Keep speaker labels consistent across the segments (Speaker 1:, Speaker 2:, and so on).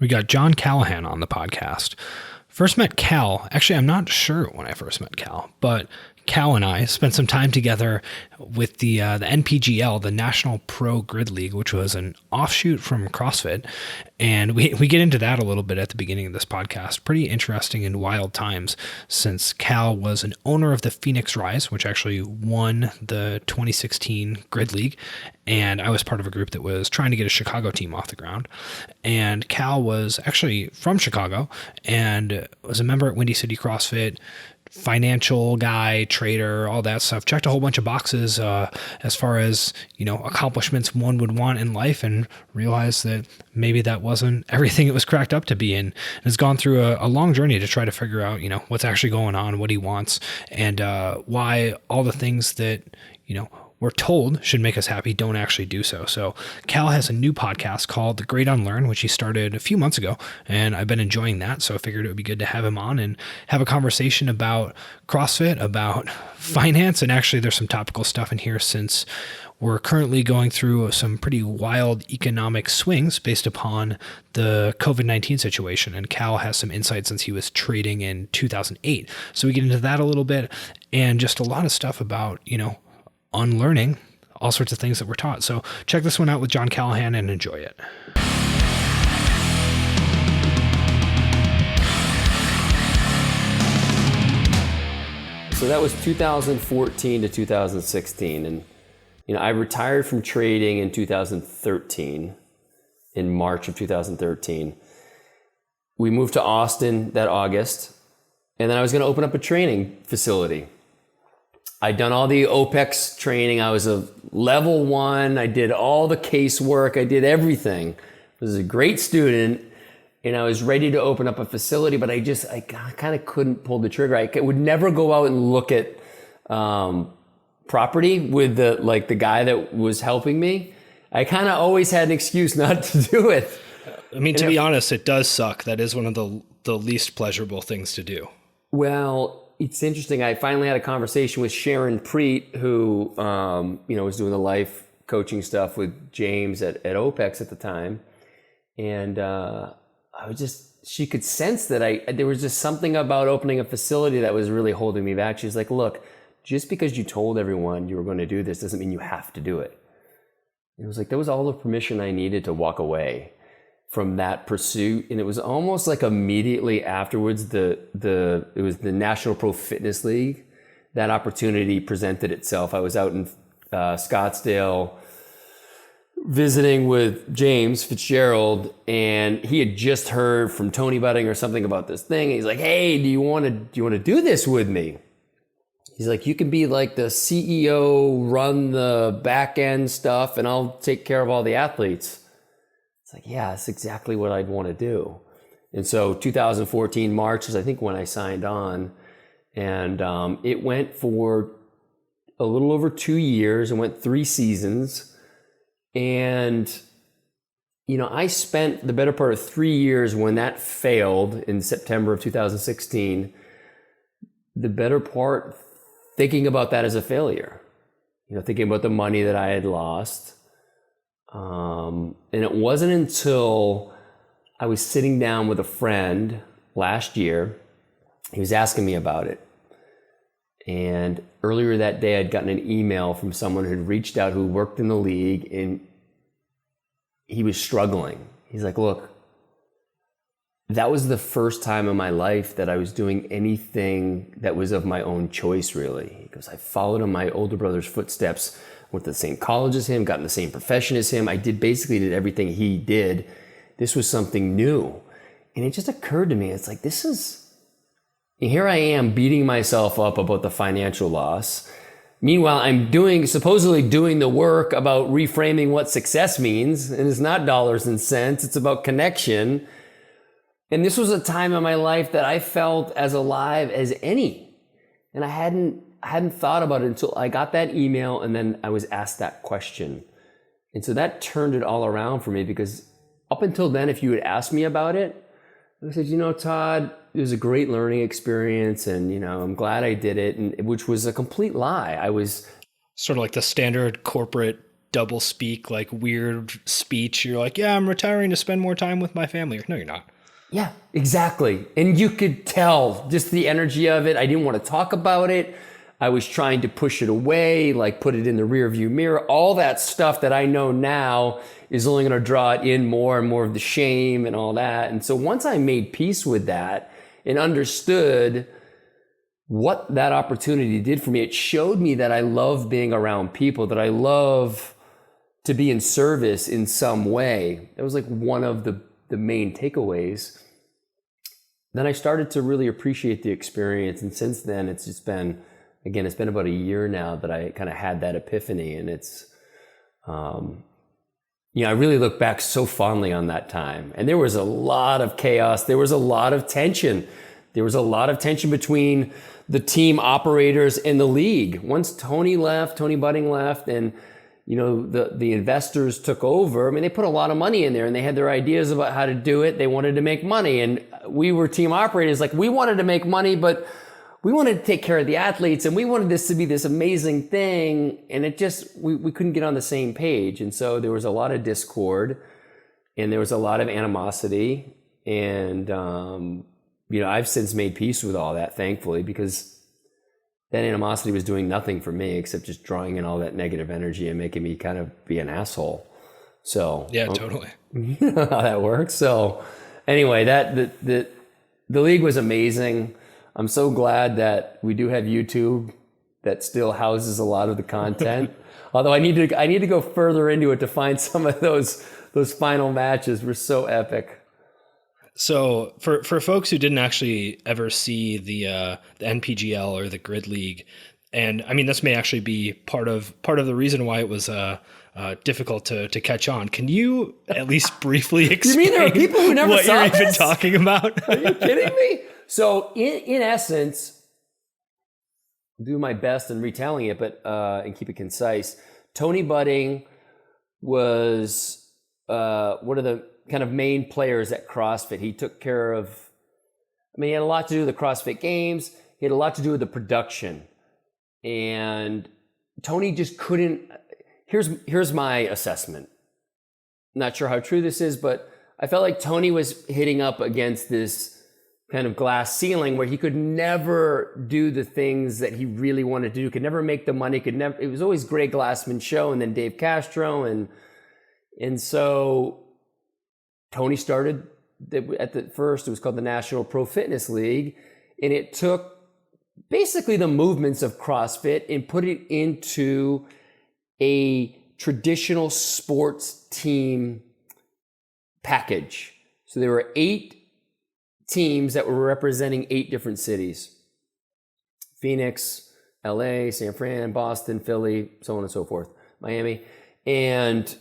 Speaker 1: We got John Callahan on the podcast. First met Cal. Actually, I'm not sure when I first met Cal, but Cal and I spent some time together with the NPGL, the National Pro Grid League, which was an offshoot from CrossFit. And we get into that a little bit at the beginning of this podcast. Pretty interesting and wild times, since Cal was an owner of the Phoenix Rise, which actually won the 2016 Grid League. And I was part of a group that was trying to get a Chicago team off the ground. And Cal was actually from Chicago and was a member at Windy City CrossFit, financial guy, trader, all that stuff. Checked a whole bunch of boxes as far as, accomplishments one would want in life, and realized that maybe that wasn't everything it was cracked up to be, and has gone through a long journey to try to figure out, what's actually going on, what he wants, and why all the things that, we're told should make us happy don't actually do so. So Cal has a new podcast called The Great Unlearn, which he started a few months ago, and I've been enjoying that. So I figured it would be good to have him on and have a conversation about CrossFit, about finance, and actually there's some topical stuff in here since we're currently going through some pretty wild economic swings based upon the COVID-19 situation. And Cal has some insight since he was trading in 2008. So we get into that a little bit, and just a lot of stuff about, unlearning all sorts of things that we're taught. So check this one out with John Callahan and enjoy it.
Speaker 2: So that was 2014 to 2016. And, I retired from trading in 2013, in March of 2013. We moved to Austin that August, and then I was going to open up a training facility. I'd done all the OPEX training. I was a level 1. I did all the casework. I did everything. I was a great student, and I was ready to open up a facility, but I kind of couldn't pull the trigger. I would never go out and look at property with the guy that was helping me. I kind of always had an excuse not to do it.
Speaker 1: I mean, to be honest, it does suck. That is one of the least pleasurable things to do.
Speaker 2: Well, it's interesting. I finally had a conversation with Sharon Preet, who, was doing the life coaching stuff with James at OPEX at the time. And she could sense that there was just something about opening a facility that was really holding me back. She's like, look, just because you told everyone you were going to do this doesn't mean you have to do it. And it was like, that was all the permission I needed to walk away from that pursuit. And it was almost like immediately afterwards, it was the National Pro Fitness League. That opportunity presented itself. I was out in Scottsdale visiting with James FitzGerald, and he had just heard from Tony Budding or something about this thing. And he's like, hey, do you want to do this with me? He's like, you can be like the CEO, run the back end stuff, and I'll take care of all the athletes. It's like, yeah, that's exactly what I'd want to do. And so 2014 March is, I think, when I signed on. And it went for a little over 2 years. It went 3 seasons. And, I spent the better part of 3 years when that failed in September of 2016, the better part thinking about that as a failure. Thinking about the money that I had lost. And it wasn't until I was sitting down with a friend last year, he was asking me about it. And earlier that day, I'd gotten an email from someone who had reached out who worked in the league, and he was struggling. He's like, look, that was the first time in my life that I was doing anything that was of my own choice, really. He goes, I followed in my older brother's footsteps, went to the same college as him, got in the same profession as him. I basically did everything he did. This was something new. And it just occurred to me, it's like, here I am beating myself up about the financial loss. Meanwhile, I'm supposedly doing the work about reframing what success means. And it's not dollars and cents, it's about connection. And this was a time in my life that I felt as alive as any. And I hadn't thought about it until I got that email, and then I was asked that question. And so that turned it all around for me, because up until then, if you had asked me about it, I said, Todd, it was a great learning experience, and, I'm glad I did it, which was a complete lie. I was
Speaker 1: sort of like the standard corporate doublespeak, like weird speech. You're like, yeah, I'm retiring to spend more time with my family. No, you're not.
Speaker 2: Yeah, exactly. And you could tell just the energy of it. I didn't want to talk about it. I was trying to push it away, like put it in the rear view mirror. All that stuff that I know now is only going to draw it in more and more of the shame and all that. And so once I made peace with that and understood what that opportunity did for me, it showed me that I love being around people, that I love to be in service in some way. That was like one of the main takeaways. Then I started to really appreciate the experience. And since then, it's just been, again, it's been about a year now that I kind of had that epiphany. And it's, I really look back so fondly on that time. And there was a lot of chaos. There was a lot of tension. There was a lot of tension between the team operators and the league. Once Tony Budding left, and the investors took over. I mean, they put a lot of money in there and they had their ideas about how to do it. They wanted to make money. And we were team operators. Like, we wanted to make money, but we wanted to take care of the athletes and we wanted this to be this amazing thing. And it just, we couldn't get on the same page. And so there was a lot of discord and there was a lot of animosity. And, I've since made peace with all that, thankfully, because that animosity was doing nothing for me except just drawing in all that negative energy and making me kind of be an asshole. So
Speaker 1: yeah, totally.
Speaker 2: You know how that works. So anyway, the league was amazing. I'm so glad that we do have YouTube that still houses a lot of the content. Although I need to go further into it to find some of those final matches were so epic.
Speaker 1: So for folks who didn't actually ever see the NPGL or the Grid League, and I mean, this may actually be part of the reason why it was difficult to catch on. Can you at least briefly explain
Speaker 2: you mean there are people who never
Speaker 1: what
Speaker 2: saw
Speaker 1: you're
Speaker 2: this?
Speaker 1: even talking about?
Speaker 2: Are you kidding me? So in essence, I'll do my best in retelling it, but and keep it concise. Tony Budding was one of the kind of main players at CrossFit. He took care of, he had a lot to do with the CrossFit Games. He had a lot to do with the production. And Tony just couldn't, here's my assessment. Not sure how true this is, but I felt like Tony was hitting up against this kind of glass ceiling where he could never do the things that he really wanted to do, could never make the money, it was always Greg Glassman's show and then Dave Castro. And so Tony started at the first, it was called the National Pro Fitness League, and it took basically the movements of CrossFit and put it into a traditional sports team package. So there were 8 teams that were representing 8 different cities: Phoenix, LA, San Fran, Boston, Philly, so on and so forth, Miami. And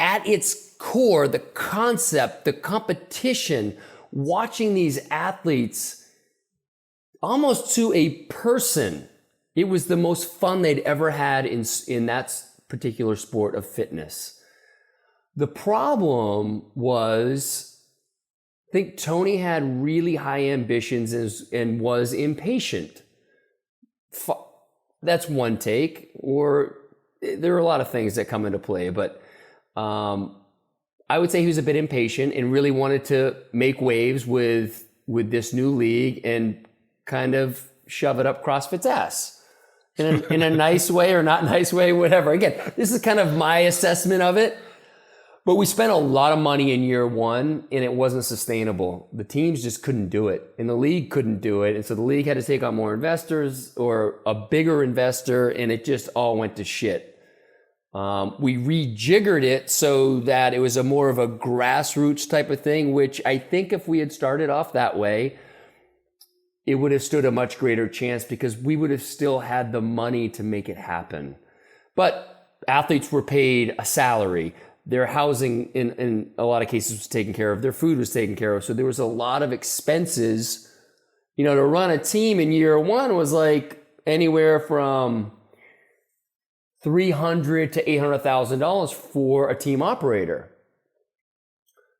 Speaker 2: at its core, the concept, the competition, watching these athletes almost to a person, it was the most fun they'd ever had in that particular sport of fitness. The problem was, I think Tony had really high ambitions and was impatient. That's one take, or there are a lot of things that come into play, but I would say he was a bit impatient and really wanted to make waves with this new league and kind of shove it up CrossFit's ass in a nice way or not nice way, whatever. Again, this is kind of my assessment of it, but we spent a lot of money in year one and it wasn't sustainable. The teams just couldn't do it and the league couldn't do it. And so the league had to take on more investors or a bigger investor, and it just all went to shit. We rejiggered it so that it was a more of a grassroots type of thing, which I think if we had started off that way, it would have stood a much greater chance because we would have still had the money to make it happen. But athletes were paid a salary. Their housing in a lot of cases was taken care of. Their food was taken care of. So there was a lot of expenses. To run a team in year one was like anywhere from $300,000 to $800,000 for a team operator.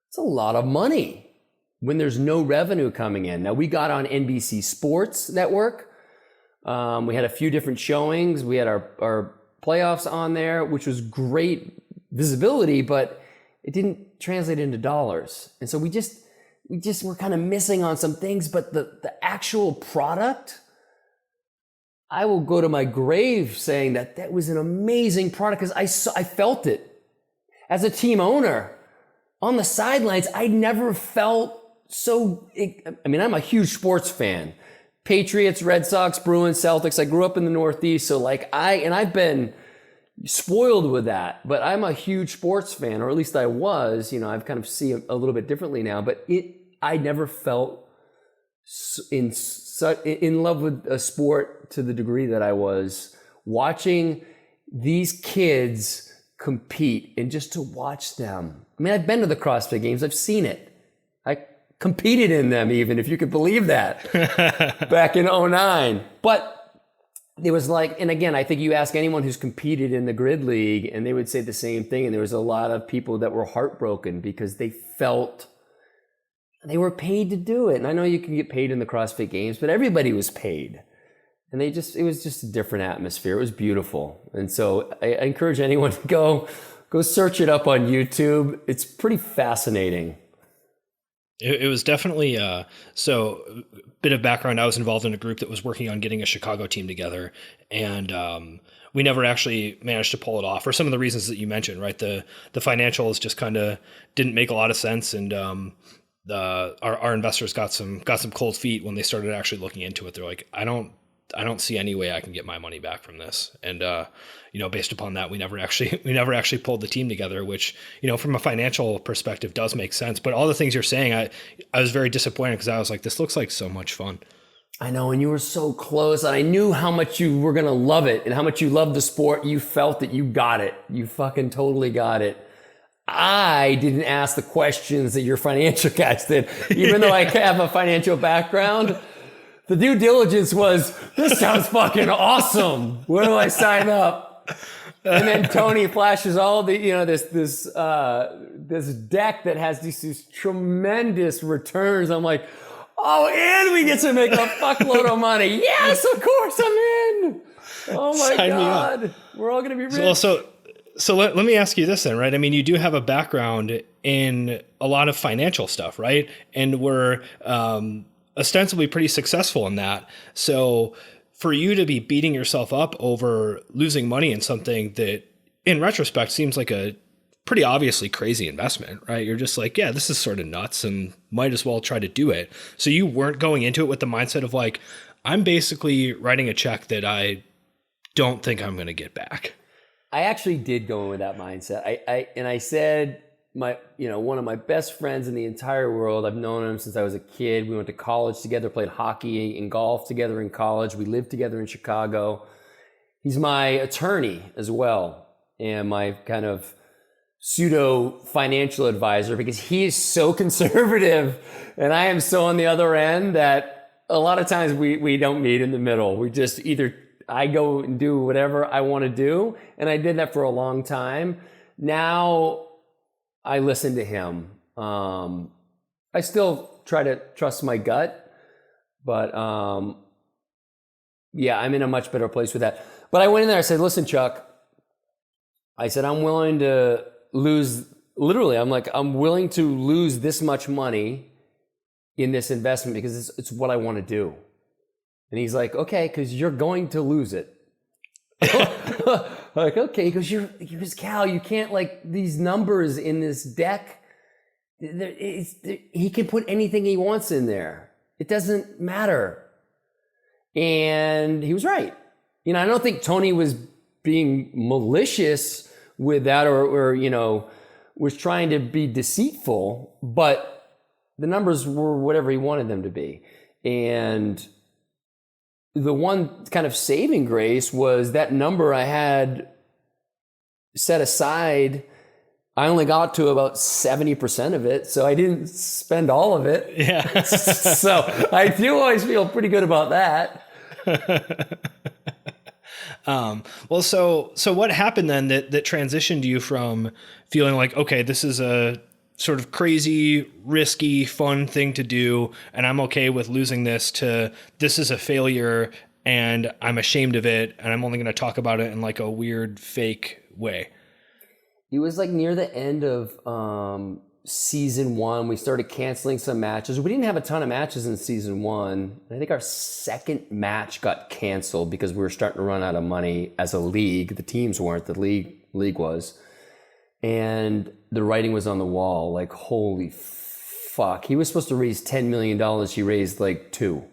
Speaker 2: It's a lot of money when there's no revenue coming in. Now, we got on NBC Sports Network. We had a few different showings. We had our playoffs on there, which was great visibility, but it didn't translate into dollars. And so we just were kind of missing on some things, but the actual product, I will go to my grave saying that was an amazing product because I felt it. As a team owner, on the sidelines, I never felt so, I mean, I'm a huge sports fan. Patriots, Red Sox, Bruins, Celtics. I grew up in the Northeast, so like I've been spoiled with that, but I'm a huge sports fan, or at least I was. I've kind of see it a little bit differently now, but I never felt in love with a sport to the degree that I was watching these kids compete, and just to watch them. I mean, I've been to the CrossFit Games. I've seen it. I competed in them, even, if you could believe that, back in 2009. But it was like, and again, I think you ask anyone who's competed in the grid league and they would say the same thing. And there was a lot of people that were heartbroken because they felt they were paid to do it. And I know you can get paid in the CrossFit Games, but everybody was paid. And it was just a different atmosphere. It was beautiful. And so I encourage anyone to go search it up on YouTube. It's pretty fascinating.
Speaker 1: It was definitely, so a bit of background, I was involved in a group that was working on getting a Chicago team together, and we never actually managed to pull it off for some of the reasons that you mentioned, right? The financials just kind of didn't make a lot of sense, and our investors got some cold feet when they started actually looking into it. They're like, I don't see any way I can get my money back from this. And, based upon that, we never actually pulled the team together, which, from a financial perspective does make sense. But all the things you're saying, I was very disappointed because I was like, this looks like so much fun.
Speaker 2: I know. And you were so close. And I knew how much you were going to love it and how much you loved the sport. You felt that you got it. You fucking totally got it. I didn't ask the questions that your financial guys did, even though I have a financial background. The due diligence was, this sounds fucking awesome. Where do I sign up? And then Tony flashes all the, this deck that has these tremendous returns. I'm like, oh, and we get to make a fuckload of money. Yes, of course I'm in. Oh my God. We're all going to be rich.
Speaker 1: So let me ask you this then, right? I mean, you do have a background in a lot of financial stuff, right? And we're ostensibly pretty successful in that. So for you to be beating yourself up over losing money in something that in retrospect seems like a pretty obviously crazy investment, right? You're just like, yeah, this is sort of nuts and might as well try to do it. So you weren't going into it with the mindset of like, I'm basically writing a check that I don't think I'm going to get back.
Speaker 2: I actually did go in with that mindset. I said, one of my best friends in the entire world, I've known him since I was a kid. We went to college together, played hockey and golf together in college. We lived together in Chicago. He's my attorney as well, and my kind of pseudo financial advisor, because he is so conservative and I am so on the other end that a lot of times we don't meet in the middle. We just either I go and do whatever I want to do, and I did that for a long time. Now I listen to him. I still try to trust my gut, but yeah, I'm in a much better place with that. But I went in there, I said, listen, Chuck, I said, I'm willing to lose, literally, I'm willing to lose this much money in this investment because it's what I want to do. And he's like, okay, because you're going to lose it. Like, okay, he goes, Cal, you can't, like, these numbers in this deck, he can put anything he wants in there. It doesn't matter. And he was right. I don't think Tony was being malicious with that or was trying to be deceitful, but the numbers were whatever he wanted them to be. And the one kind of saving grace was that number I had set aside. I only got to about 70% of it, so I didn't spend all of it.
Speaker 1: Yeah.
Speaker 2: So I do always feel pretty good about that.
Speaker 1: Well, so what happened then that transitioned you from feeling like, okay, this is a sort of crazy, risky, fun thing to do, and I'm okay with losing this, to this is a failure and I'm ashamed of it, and I'm only going to talk about it in like a weird fake way.
Speaker 2: It was like near the end of season 1. We started canceling some matches. We didn't have a ton of matches in season 1. I think our second match got canceled because we were starting to run out of money as a league. The teams weren't, the league was. And the writing was on the wall, like, holy fuck. He was supposed to raise $10 million. He raised like $2 million.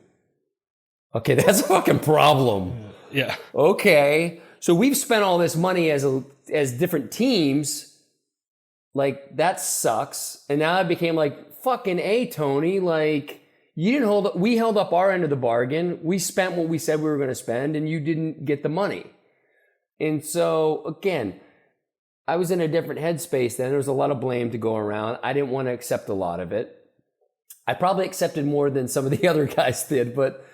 Speaker 2: Okay, that's a fucking problem.
Speaker 1: Yeah.
Speaker 2: Okay. So we've spent all this money as different teams. Like, that sucks. And now it became like, fucking A, Tony. Like, you didn't hold up, we held up our end of the bargain. We spent what we said we were going to spend, and you didn't get the money. And so, again, I was in a different headspace then. There was a lot of blame to go around. I didn't want to accept a lot of it. I probably accepted more than some of the other guys did, but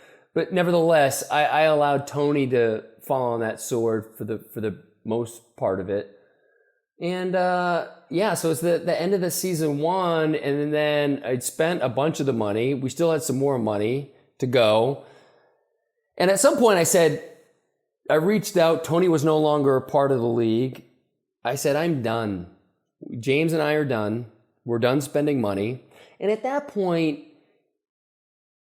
Speaker 2: nevertheless, I allowed Tony to fall on that sword for the most part of it. And so it's the end of the season 1, and then I'd spent a bunch of the money. We still had some more money to go. And at some point I reached out. Tony was no longer a part of the league. I said, I'm done. James and I are done. We're done spending money. And at that point,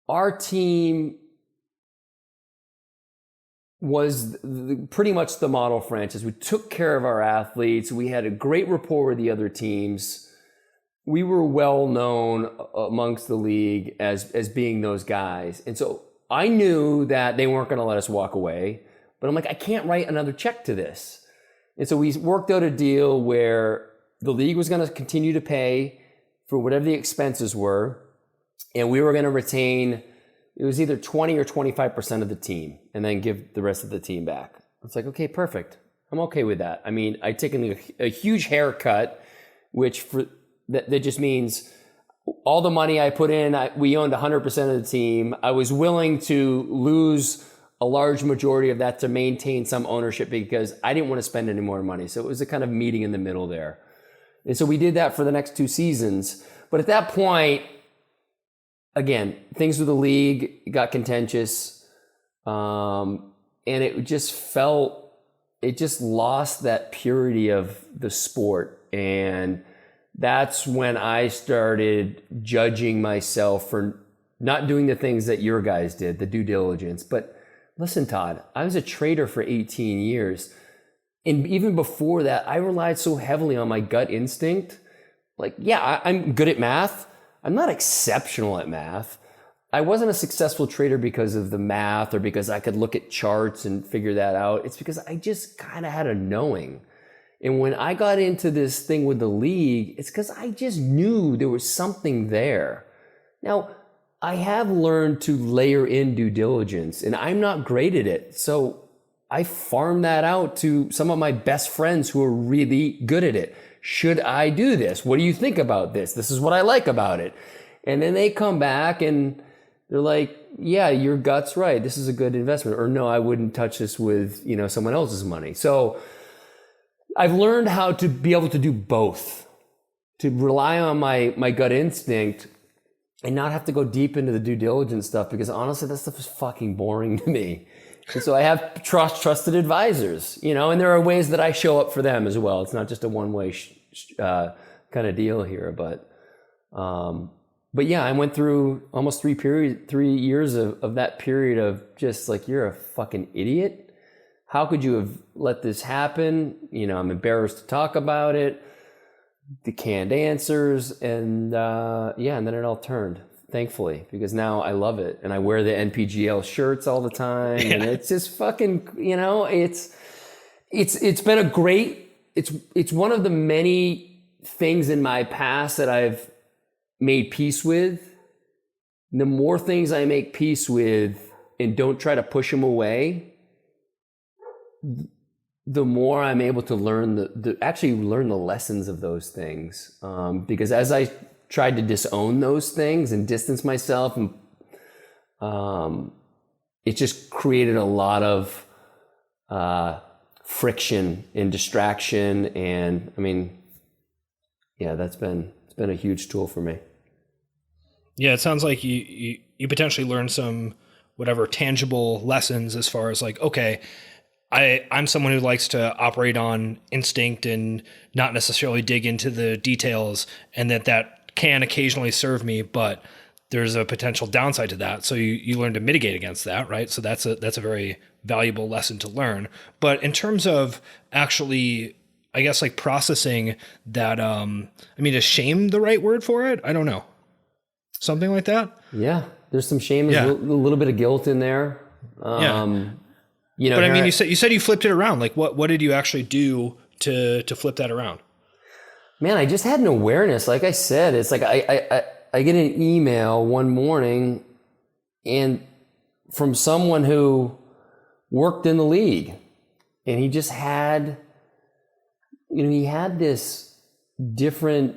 Speaker 2: our team was pretty much the model franchise. We took care of our athletes. We had a great rapport with the other teams. We were well known amongst the league as being those guys. And so I knew that they weren't going to let us walk away. But I'm like, I can't write another check to this. And so we worked out a deal where the league was going to continue to pay for whatever the expenses were. And we were going to retain, it was either 20 or 25% of the team, and then give the rest of the team back. It's like, okay, perfect. I'm okay with that. I mean, I'd taken a huge haircut, which that just means all the money I put in, we owned 100% of the team. I was willing to lose a large majority of that to maintain some ownership because I didn't want to spend any more money. So it was a kind of meeting in the middle there. And so we did that for the next 2 seasons. But at that point, again, things with the league got contentious. And it just lost that purity of the sport. And that's when I started judging myself for not doing the things that your guys did, the due diligence. But listen, Todd, I was a trader for 18 years. And even before that, I relied so heavily on my gut instinct. Like, yeah, I'm good at math. I'm not exceptional at math. I wasn't a successful trader because of the math or because I could look at charts and figure that out. It's because I just kind of had a knowing. And when I got into this thing with the league, it's because I just knew there was something there. Now, I have learned to layer in due diligence, and I'm not great at it. So I farm that out to some of my best friends who are really good at it. Should I do this? What do you think about this? This is what I like about it. And then they come back and they're like, yeah, your gut's right. This is a good investment. Or no, I wouldn't touch this with, someone else's money. So I've learned how to be able to do both, to rely on my gut instinct and not have to go deep into the due diligence stuff, because honestly, that stuff is fucking boring to me. And so I have trusted advisors, and there are ways that I show up for them as well. It's not just a one-way kind of deal here, but yeah, I went through almost 3 years of that period of just like, you're a fucking idiot. How could you have let this happen? I'm embarrassed to talk about it. The canned answers, and and then it all turned, thankfully, because now I love it and I wear the NPGL shirts all the time, and it's just fucking, it's been a great, it's one of the many things in my past that I've made peace with. The more things I make peace with and don't try to push them away, the more I'm able to learn actually learn the lessons of those things. Because as I tried to disown those things and distance myself, and it just created a lot of friction and distraction. And I mean, yeah, it's been a huge tool for me.
Speaker 1: Yeah, it sounds like you potentially learned some whatever tangible lessons as far as like, okay, I'm someone who likes to operate on instinct and not necessarily dig into the details, and that can occasionally serve me, but there's a potential downside to that. So you learn to mitigate against that, right? So that's a very valuable lesson to learn. But in terms of actually, I guess, like processing that, I mean, is shame the right word for it? I don't know. Something like that?
Speaker 2: Yeah. There's some shame, a little bit of guilt in there. You know,
Speaker 1: but I mean, you said you flipped it around. Like what did you actually do to flip that around?
Speaker 2: Man, I just had an awareness. Like I said, it's like I get an email one morning and from someone who worked in the league, and he just had, you know, he had this different,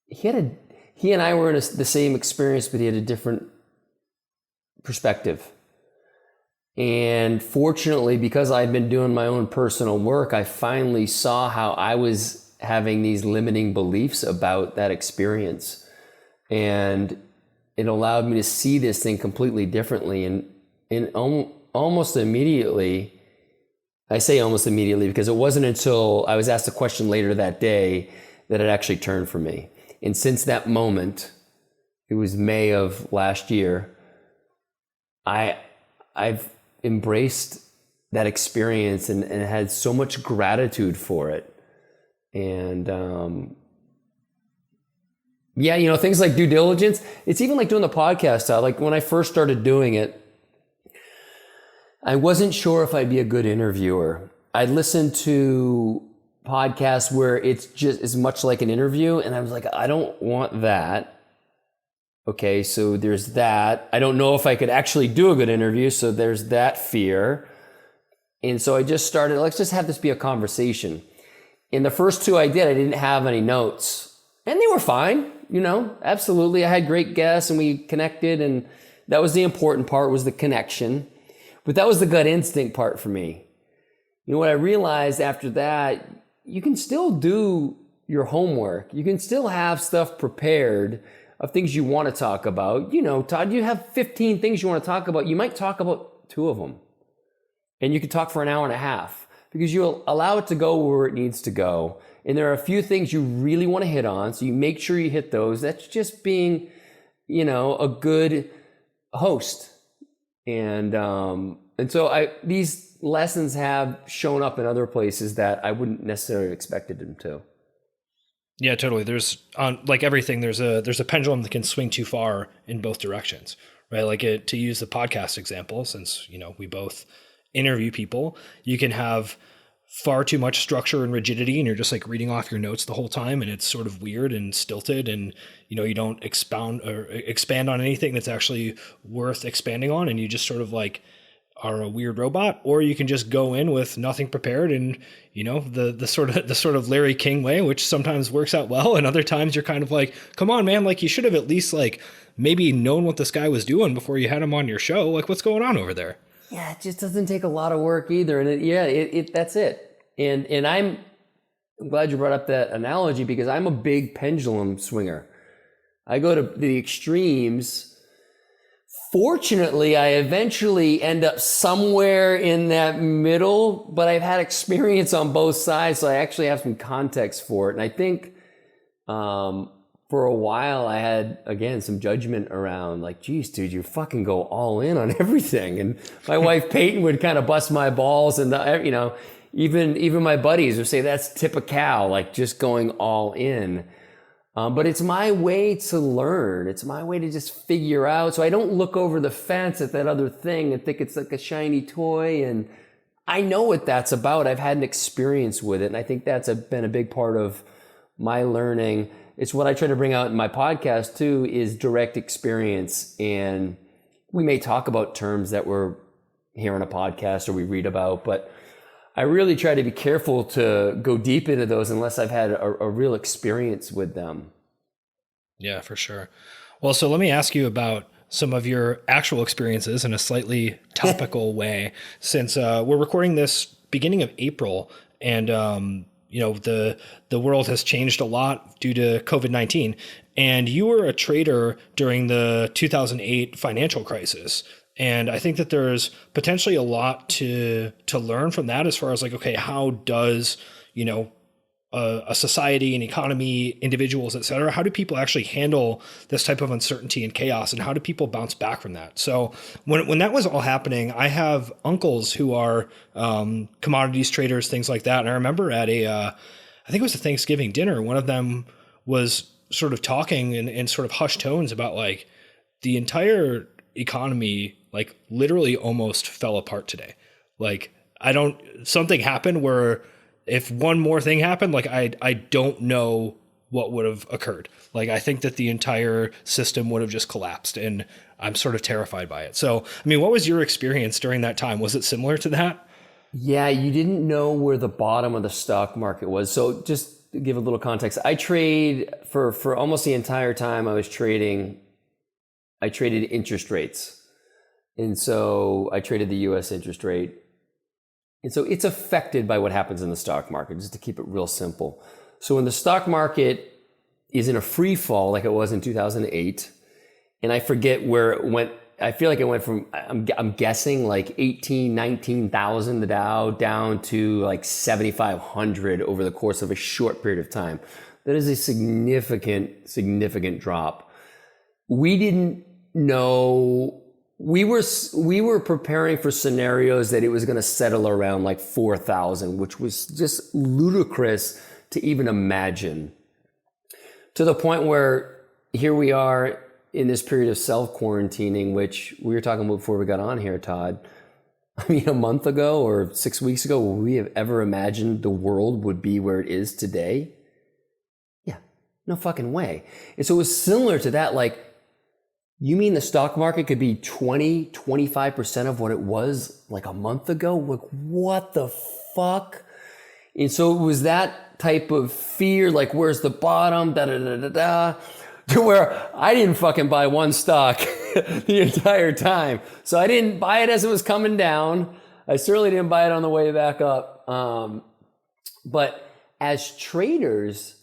Speaker 2: he and I were in the same experience, but he had a different perspective. And fortunately, because I'd been doing my own personal work, I finally saw how I was having these limiting beliefs about that experience. And it allowed me to see this thing completely differently. And almost immediately, I say almost immediately because it wasn't until I was asked a question later that day that it actually turned for me. And since that moment, it was May of last year, I've embraced that experience and had so much gratitude for it. And yeah, you know, things like due diligence, it's even like doing the podcast. Like when I first started doing it, I wasn't sure if I'd be a good interviewer. I'd listened to podcasts where it's just as much like an interview, and I was like, I don't want that. Okay, so there's that. I don't know if I could actually do a good interview, so there's that fear. And so I just started, let's just have this be a conversation. In the first two I did, I didn't have any notes. And they were fine, you know, absolutely. I had great guests and we connected, and that was the important part, was the connection. But that was the gut instinct part for me. You know, what I realized after that, you can still do your homework. You can still have stuff prepared of things you want to talk about. You know, Todd, you have 15 things you want to talk about. You might talk about 2 of them. And you could talk for an hour and a half because you'll allow it to go where it needs to go. And there are a few things you really want to hit on. So you make sure you hit those. That's just being, you know, a good host. And so these lessons have shown up in other places that I wouldn't necessarily expected them to.
Speaker 1: Yeah, totally. There's like everything, there's a pendulum that can swing too far in both directions, right? Like to use the podcast example, since, you know, we both interview people, you can have far too much structure and rigidity and you're just like reading off your notes the whole time and it's sort of weird and stilted and, you know, you don't expand on anything that's actually worth expanding on, and you just sort of like are a weird robot. Or you can just go in with nothing prepared and, you know, the sort of Larry King way, which sometimes works out well, and other times you're kind of like, come on, man, like you should have at least like maybe known what this guy was doing before you had him on your show. Like, what's going on over there?
Speaker 2: Yeah, it just doesn't take a lot of work either. And that's it. And I'm glad you brought up that analogy because I'm a big pendulum swinger. I go to the extremes. Fortunately, I eventually end up somewhere in that middle, but I've had experience on both sides, so I actually have some context for it. And I think for a while I had, again, some judgment around like, geez, dude, you fucking go all in on everything. And my wife Peyton would kind of bust my balls, and you know, even my buddies would say that's typical, like just going all in. But it's my way to learn. It's my way to just figure out. So I don't look over the fence at that other thing and think it's like a shiny toy. And I know what that's about. I've had an experience with it. And I think that's been a big part of my learning. It's what I try to bring out in my podcast too, is direct experience. And we may talk about terms that we're here on a podcast or we read about, but I really try to be careful to go deep into those unless I've had a real experience with them.
Speaker 1: Yeah, for sure. Well, so let me ask you about some of your actual experiences in a slightly topical way, since we're recording this beginning of April, and the world has changed a lot due to COVID-19, and you were a trader during the 2008 financial crisis. And I think that there's potentially a lot to learn from that as far as like, okay, how does, a society, an economy, individuals, et cetera, how do people actually handle this type of uncertainty and chaos, and how do people bounce back from that? So when that was all happening, I have uncles who are commodities traders, things like that. And I remember at I think it was a Thanksgiving dinner, one of them was sort of talking in sort of hushed tones about like the entire economy, like literally almost fell apart today. Like something happened where if one more thing happened, like I don't know what would have occurred. Like I think that the entire system would have just collapsed, and I'm sort of terrified by it. So, I mean, what was your experience during that time? Was it similar to that?
Speaker 2: Yeah, you didn't know where the bottom of the stock market was. So just to give a little context, I trade for almost the entire time I traded interest rates. And so I traded the US interest rate. And so it's affected by what happens in the stock market, just to keep it real simple. So when the stock market is in a free fall like it was in 2008, and I forget where it went, I feel like it went from, I'm guessing like 18, 19,000, the Dow, down to like 7,500 over the course of a short period of time. That is a significant drop. We didn't know. We were preparing for scenarios that it was going to settle around like 4,000, which was just ludicrous to even imagine. To the point where here we are in this period of self-quarantining, which we were talking about before we got on here, Todd. I mean, a month ago or 6 weeks ago, would we have ever imagined the world would be where it is today? Yeah, no fucking way. And so it was similar to that, like, you mean the stock market could be 25% of what it was like a month ago? Like, what the fuck? And so it was that type of fear, like, where's the bottom, to where I didn't fucking buy one stock the entire time. So I didn't buy it as it was coming down. I certainly didn't buy it on the way back up. But as traders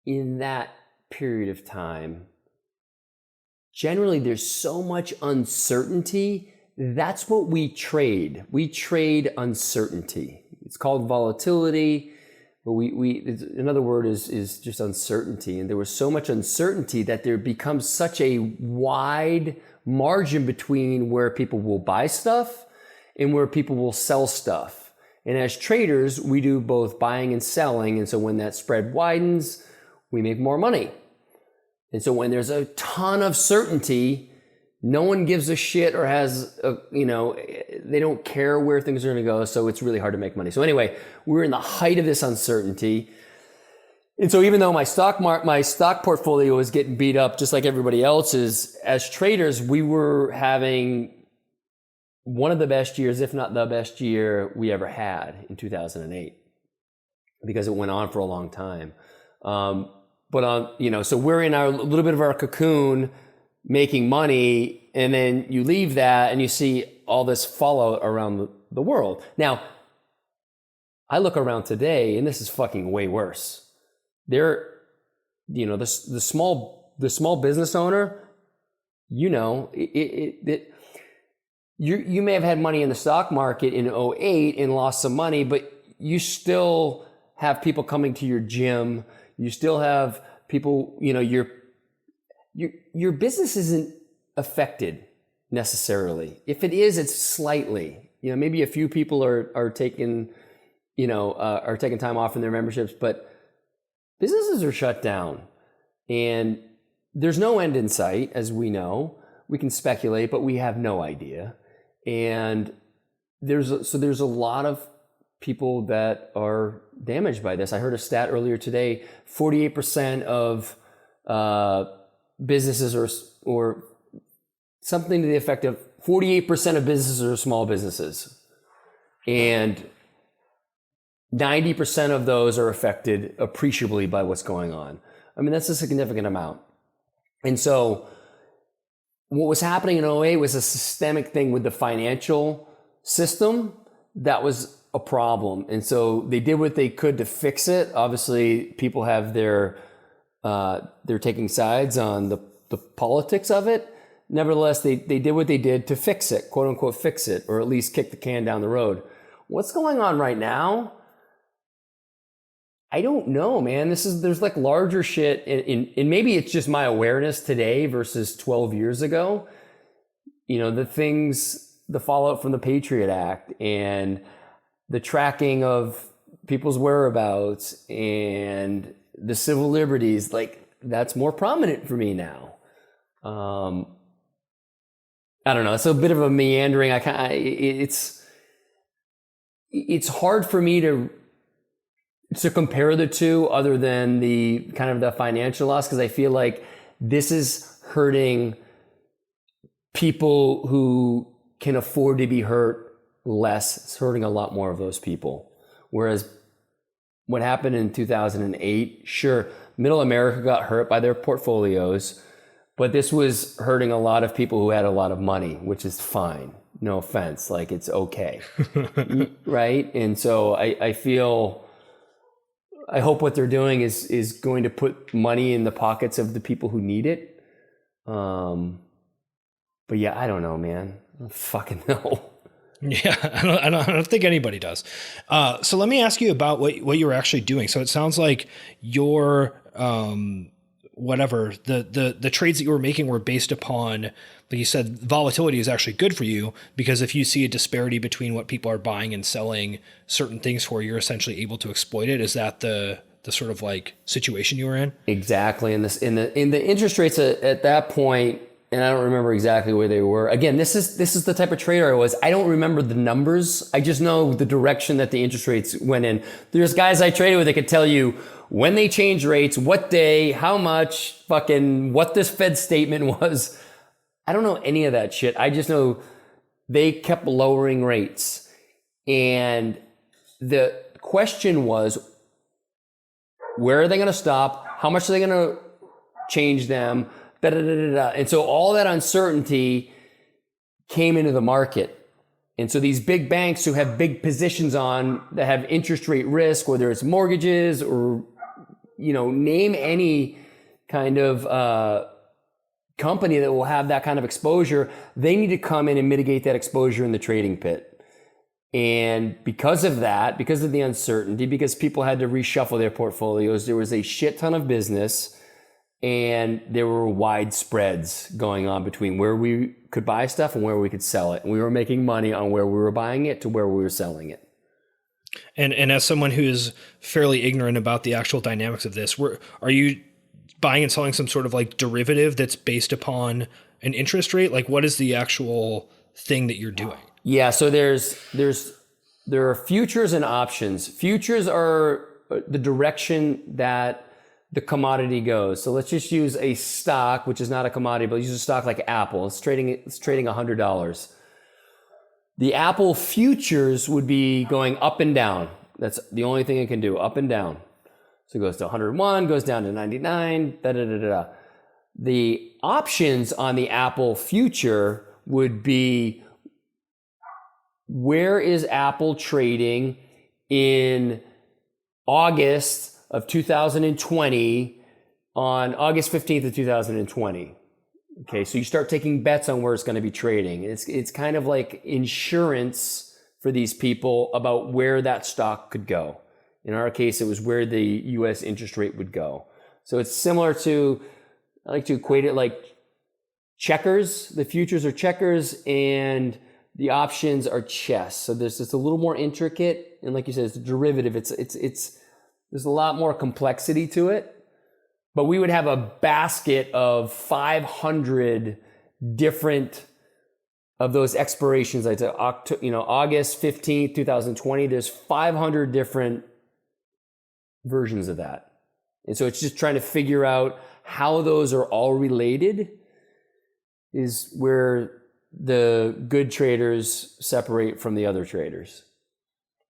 Speaker 2: in that period of time, generally, there's so much uncertainty. That's what we trade. We trade uncertainty. It's called volatility, but another word is just uncertainty. And there was so much uncertainty that there becomes such a wide margin between where people will buy stuff and where people will sell stuff. And as traders, we do both buying and selling. And so when that spread widens, we make more money. And so when there's a ton of certainty, no one gives a shit or they don't care where things are going to go. So it's really hard to make money. So anyway, we're in the height of this uncertainty. And so even though my stock portfolio was getting beat up just like everybody else's, as traders, we were having one of the best years, if not the best year we ever had in 2008, because it went on for a long time. So we're in a little bit of our cocoon making money, and then you leave that and you see all this fallout around the world. Now, I look around today and this is fucking way worse. The small business owner, you may have had money in the stock market in 2008 and lost some money, but you still have people coming to your gym. You still have people, your business isn't affected necessarily. If it is, it's slightly, maybe a few people are taking time off in their memberships, but businesses are shut down and there's no end in sight, as we know. We can speculate, but we have no idea. And there's a lot of people that are damaged by this. I heard a stat earlier today, 48% of businesses or something to the effect of 48% of businesses are small businesses. And 90% of those are affected appreciably by what's going on. I mean, that's a significant amount. And so what was happening in 2008 was a systemic thing with the financial system that was a problem. And so they did what they could to fix it. Obviously, people have they're taking sides on the politics of it. Nevertheless, they did what they did to fix it, quote unquote, fix it, or at least kick the can down the road. What's going on right now? I don't know, man. There's like larger shit and maybe it's just my awareness today versus 12 years ago. You know, the fallout from the Patriot Act and the tracking of people's whereabouts and the civil liberties, like that's more prominent for me now. I don't know. It's a bit of a meandering. It's hard for me to compare the two other than the kind of the financial loss, because I feel like this is hurting people who can afford to be hurt less. It's hurting a lot more of those people. Whereas what happened in 2008, sure, middle America got hurt by their portfolios, but this was hurting a lot of people who had a lot of money, which is fine. No offense. Like, it's okay. Right? And so I hope what they're doing is going to put money in the pockets of the people who need it. But yeah, I don't know, man. I don't fucking know.
Speaker 1: Yeah, I don't think anybody does. So let me ask you about what you're actually doing. So it sounds like your the trades that you were making were based upon, like you said, volatility is actually good for you, because if you see a disparity between what people are buying and selling certain things for, you're essentially able to exploit it. Is that the sort of like situation you were in? Exactly.
Speaker 2: And in the interest rates at that point, and I don't remember exactly where they were. Again, this is the type of trader I was. I don't remember the numbers. I just know the direction that the interest rates went in. There's guys I traded with that could tell you when they change rates, what day, how much, fucking what this Fed statement was. I don't know any of that shit. I just know they kept lowering rates. And the question was, where are they going to stop? How much are they going to change them? Da, da, da, da, da. And so all that uncertainty came into the market. And so these big banks who have big positions on that have interest rate risk, whether it's mortgages or, you know, name any kind of company that will have that kind of exposure, they need to come in and mitigate that exposure in the trading pit. And because of that, because of the uncertainty, because people had to reshuffle their portfolios, there was a shit ton of business. And there were wide spreads going on between where we could buy stuff and where we could sell it. And we were making money on where we were buying it to where we were selling it.
Speaker 1: And as someone who is fairly ignorant about the actual dynamics of this, are you buying and selling some sort of like derivative that's based upon an interest rate? Like, what is the actual thing that you're doing?
Speaker 2: Yeah, so there are futures and options. Futures are the direction that the commodity goes. So let's just use a stock, which is not a commodity, but use a stock like Apple. It's trading $100. The Apple futures would be going up and down. That's the only thing it can do, up and down. So it goes to 101, goes down to 99, da da da da. The options on the Apple future would be, where is Apple trading in August of 2020 on August 15th of 2020. Okay, so you start taking bets on where it's going to be trading. It's kind of like insurance for these people about where that stock could go. In our case, it was where the US interest rate would go. So it's similar to, I like to equate it like checkers. The futures are checkers and the options are chess. So it's a little more intricate. And like you said, it's a derivative. There's a lot more complexity to it, but we would have a basket of 500 different of those expirations. Like August 15th, 2020, there's 500 different versions of that. And so it's just trying to figure out how those are all related is where the good traders separate from the other traders.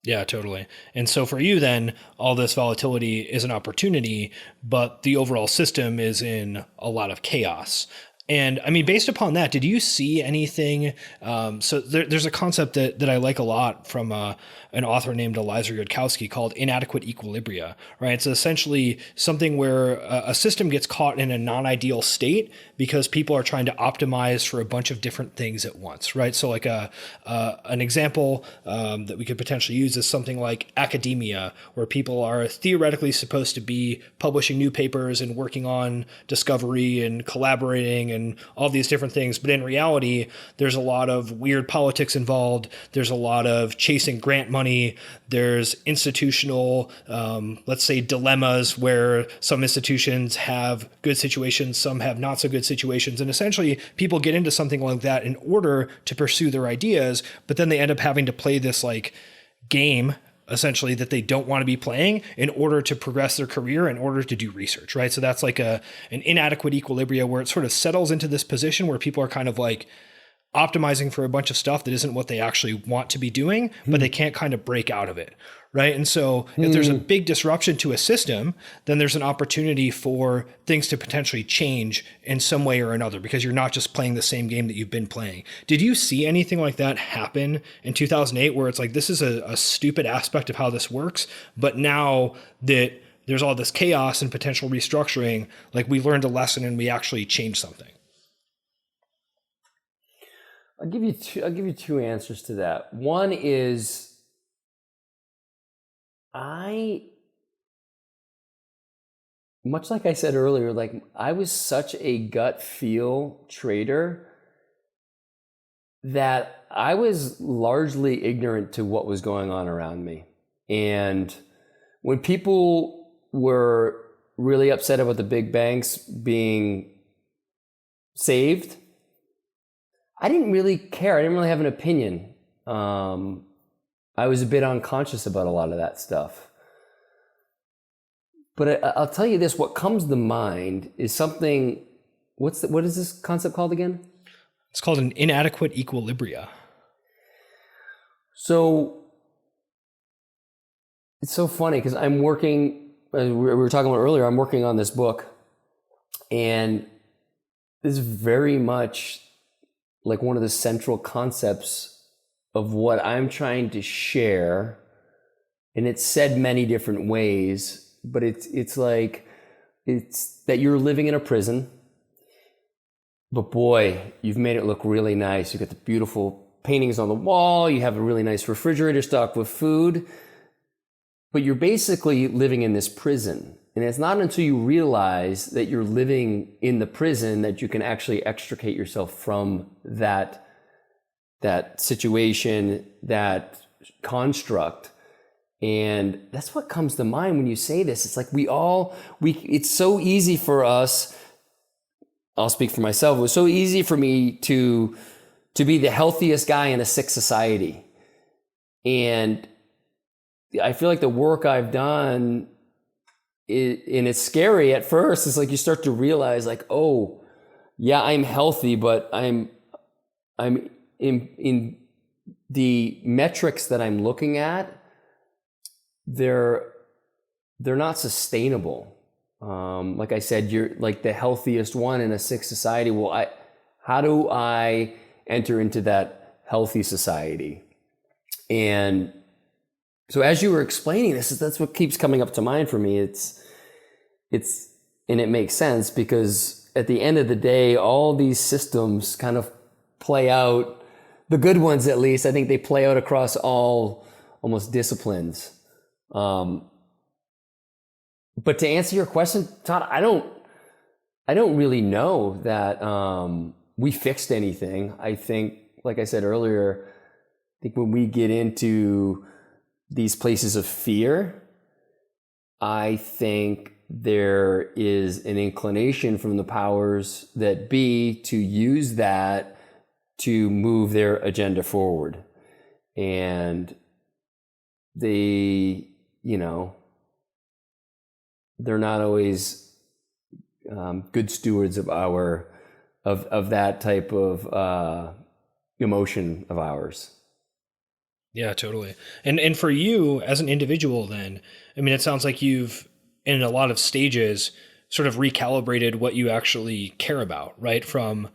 Speaker 1: Yeah, totally. And so for you then, all this volatility is an opportunity, but the overall system is in a lot of chaos. And I mean, based upon that, did you see anything? So there's a concept that I like a lot from an author named Eliezer Yudkowsky called inadequate equilibria, right? It's essentially something where a system gets caught in a non-ideal state because people are trying to optimize for a bunch of different things at once, right? So like an example that we could potentially use is something like academia, where people are theoretically supposed to be publishing new papers and working on discovery and collaborating and all these different things. But in reality, there's a lot of weird politics involved. There's a lot of chasing grant money. There's institutional, let's say, dilemmas where some institutions have good situations, some have not so good situations. And essentially, people get into something like that in order to pursue their ideas, but then they end up having to play this like game essentially that they don't want to be playing in order to progress their career, in order to do research, right? So that's like an inadequate equilibria where it sort of settles into this position where people are kind of like optimizing for a bunch of stuff that isn't what they actually want to be doing, but they can't kind of break out of it, right? And so if there's a big disruption to a system, then there's an opportunity for things to potentially change in some way or another, because you're not just playing the same game that you've been playing. Did you see anything like that happen in 2008 where it's like, this is a stupid aspect of how this works, but now that there's all this chaos and potential restructuring, like we learned a lesson and we actually changed something?
Speaker 2: I'll give you two answers to that. One is much like I said earlier, like I was such a gut feel trader that I was largely ignorant to what was going on around me. And when people were really upset about the big banks being saved, I didn't really care. I didn't really have an opinion. I was a bit unconscious about a lot of that stuff. But I'll tell you this, what comes to mind is something, what is this concept called again?
Speaker 1: It's called an inadequate equilibria.
Speaker 2: So it's so funny because I'm working, we were talking about earlier, I'm working on this book, and this is very much like one of the central concepts of what I'm trying to share. And it's said many different ways, but it's that you're living in a prison, but boy, you've made it look really nice. You've got the beautiful paintings on the wall. You have a really nice refrigerator stocked with food, but you're basically living in this prison. And it's not until you realize that you're living in the prison that you can actually extricate yourself from that situation, that construct. And that's what comes to mind when you say this. It's like it's so easy for us, I'll speak for myself, it was so easy for me to be the healthiest guy in a sick society. And I feel like the work I've done, and it's scary at first, it's like you start to realize like, oh yeah, I'm healthy, but I'm in the metrics that I'm looking at, they're not sustainable. Like I said, you're like the healthiest one in a sick society. Well, how do I enter into that healthy society? And so as you were explaining this, that's what keeps coming up to mind for me. And it makes sense because at the end of the day, all these systems kind of play out, the good ones at least, I think they play out across all almost disciplines. But to answer your question, Todd, I don't really know that we fixed anything. I think, like I said earlier, I think when we get into these places of fear, I think there is an inclination from the powers that be to use that to move their agenda forward. And they're not always good stewards of that type of emotion of ours.
Speaker 1: Yeah, totally. And for you as an individual then, I mean, it sounds like you've, in a lot of stages, sort of recalibrated what you actually care about, right? From,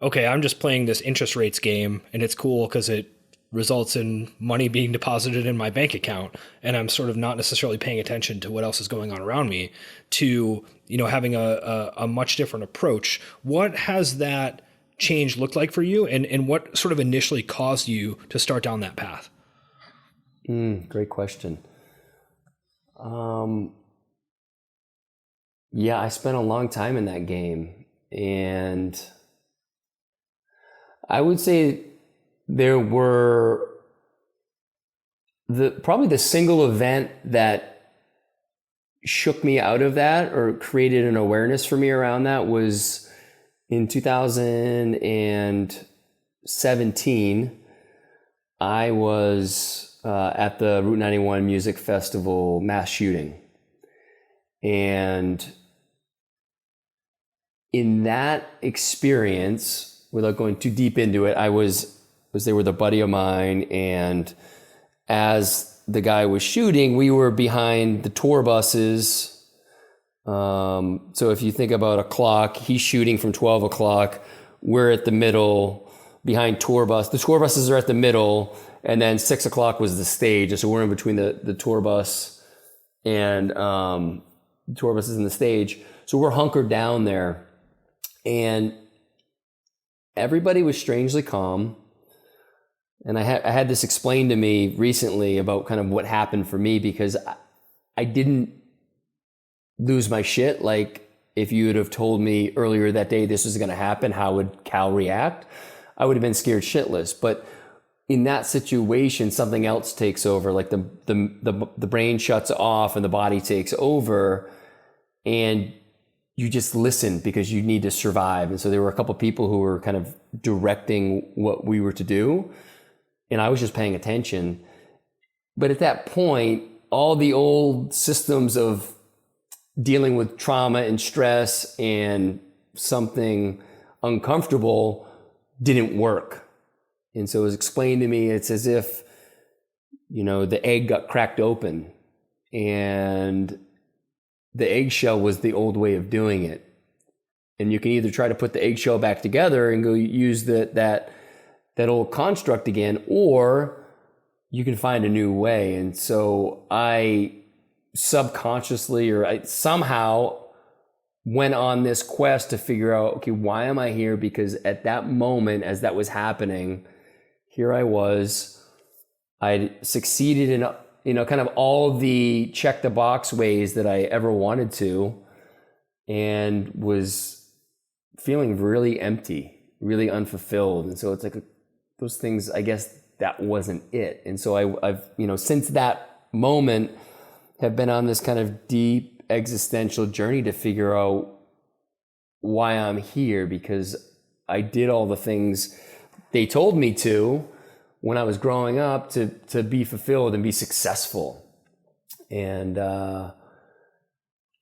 Speaker 1: okay, I'm just playing this interest rates game and it's cool because it results in money being deposited in my bank account, and I'm sort of not necessarily paying attention to what else is going on around me, to, having a much different approach. What has that change looked like for you, and what sort of initially caused you to start down that path?
Speaker 2: Great question. Yeah, I spent a long time in that game, and I would say there were probably the single event that shook me out of that or created an awareness for me around that was in 2017. I was at the Route 91 Music Festival mass shooting. And in that experience, without going too deep into it, I was there with a buddy of mine, and as the guy was shooting, we were behind the tour buses. So if you think about a clock, he's shooting from 12 o'clock. We're at the middle behind tour bus. The tour buses are at the middle, and then 6 o'clock was the stage. And so we're in between the tour bus and the tour buses and the stage. So we're hunkered down there, and everybody was strangely calm. And I had this explained to me recently about kind of what happened for me, because I didn't lose my shit. Like, if you would have told me earlier that day this was going to happen, how would Cal react? I would have been scared shitless. But in that situation, something else takes over. Like the brain shuts off and the body takes over, and you just listen because you need to survive. And so there were a couple of people who were kind of directing what we were to do, and I was just paying attention. But at that point, all the old systems of dealing with trauma and stress and something uncomfortable didn't work. And so it was explained to me, it's as if, the egg got cracked open, and the eggshell was the old way of doing it. And you can either try to put the eggshell back together and go use that old construct again, or you can find a new way. And so I subconsciously, or I somehow went on this quest to figure out, okay, why am I here? Because at that moment, as that was happening, here I was, I'd succeeded in, kind of all the check the box ways that I ever wanted to, and was feeling really empty, really unfulfilled. And so it's like those things, I guess that wasn't it. And so I've since that moment have been on this kind of deep existential journey to figure out why I'm here, because I did all the things they told me to when I was growing up to be fulfilled and be successful. And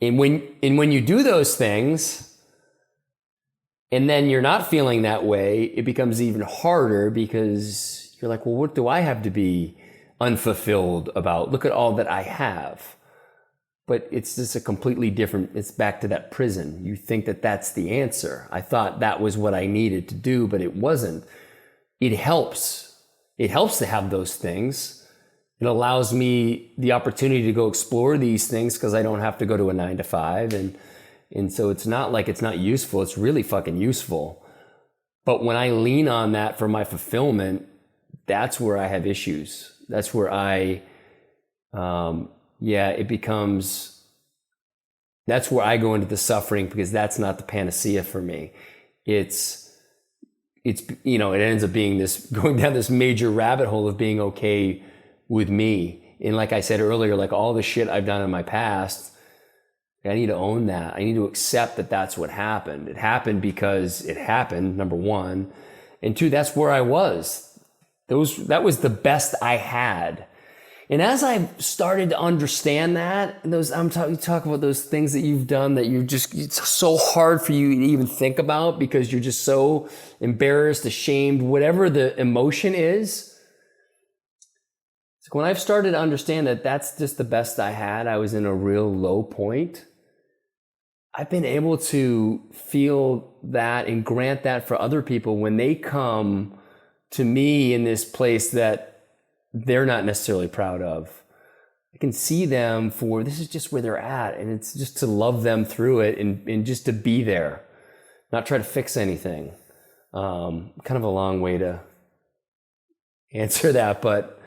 Speaker 2: when you do those things and then you're not feeling that way, it becomes even harder, because you're like, well, what do I have to be unfulfilled about? Look at all that I have. But it's just a completely different, it's back to that prison. You think that that's the answer. I thought that was what I needed to do, but it wasn't. It helps. It helps to have those things. It allows me the opportunity to go explore these things because I don't have to go to a 9-to-5. And so it's not like it's not useful. It's really fucking useful. But when I lean on that for my fulfillment, that's where I have issues. That's where that's where I go into the suffering, because that's not the panacea for me. It ends up being going down this major rabbit hole of being okay with me. And like I said earlier, like all the shit I've done in my past, I need to own that. I need to accept that that's what happened. It happened because it happened, number one. And two, that's where I was. That was the best I had. And as I started to understand that, you talk about those things that you've done that it's so hard for you to even think about because you're just so embarrassed, ashamed, whatever the emotion is. So when I've started to understand that that's just the best I had, I was in a real low point, I've been able to feel that and grant that for other people when they come to me in this place that they're not necessarily proud of. I can see them for this is just where they're at, and it's just to love them through it and just to be there, not try to fix anything. Kind of a long way to answer that, but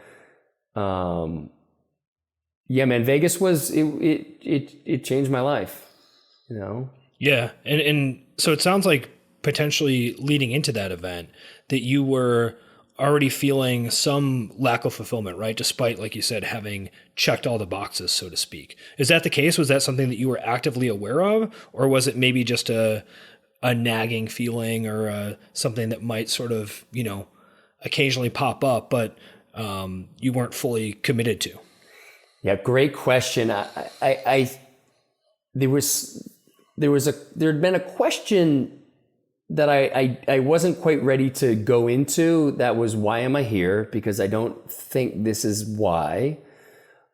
Speaker 2: yeah, man, Vegas was it changed my life. You know?
Speaker 1: Yeah. And so it sounds like potentially leading into that event that you were already feeling some lack of fulfillment, right? Despite, like you said, having checked all the boxes, so to speak. Is that the case? Was that something that you were actively aware of? Or was it maybe just a nagging feeling or something that might sort of, occasionally pop up, but you weren't fully committed to?
Speaker 2: Yeah, great question. There had been a question that I wasn't quite ready to go into. That was, why am I here? Because I don't think this is why.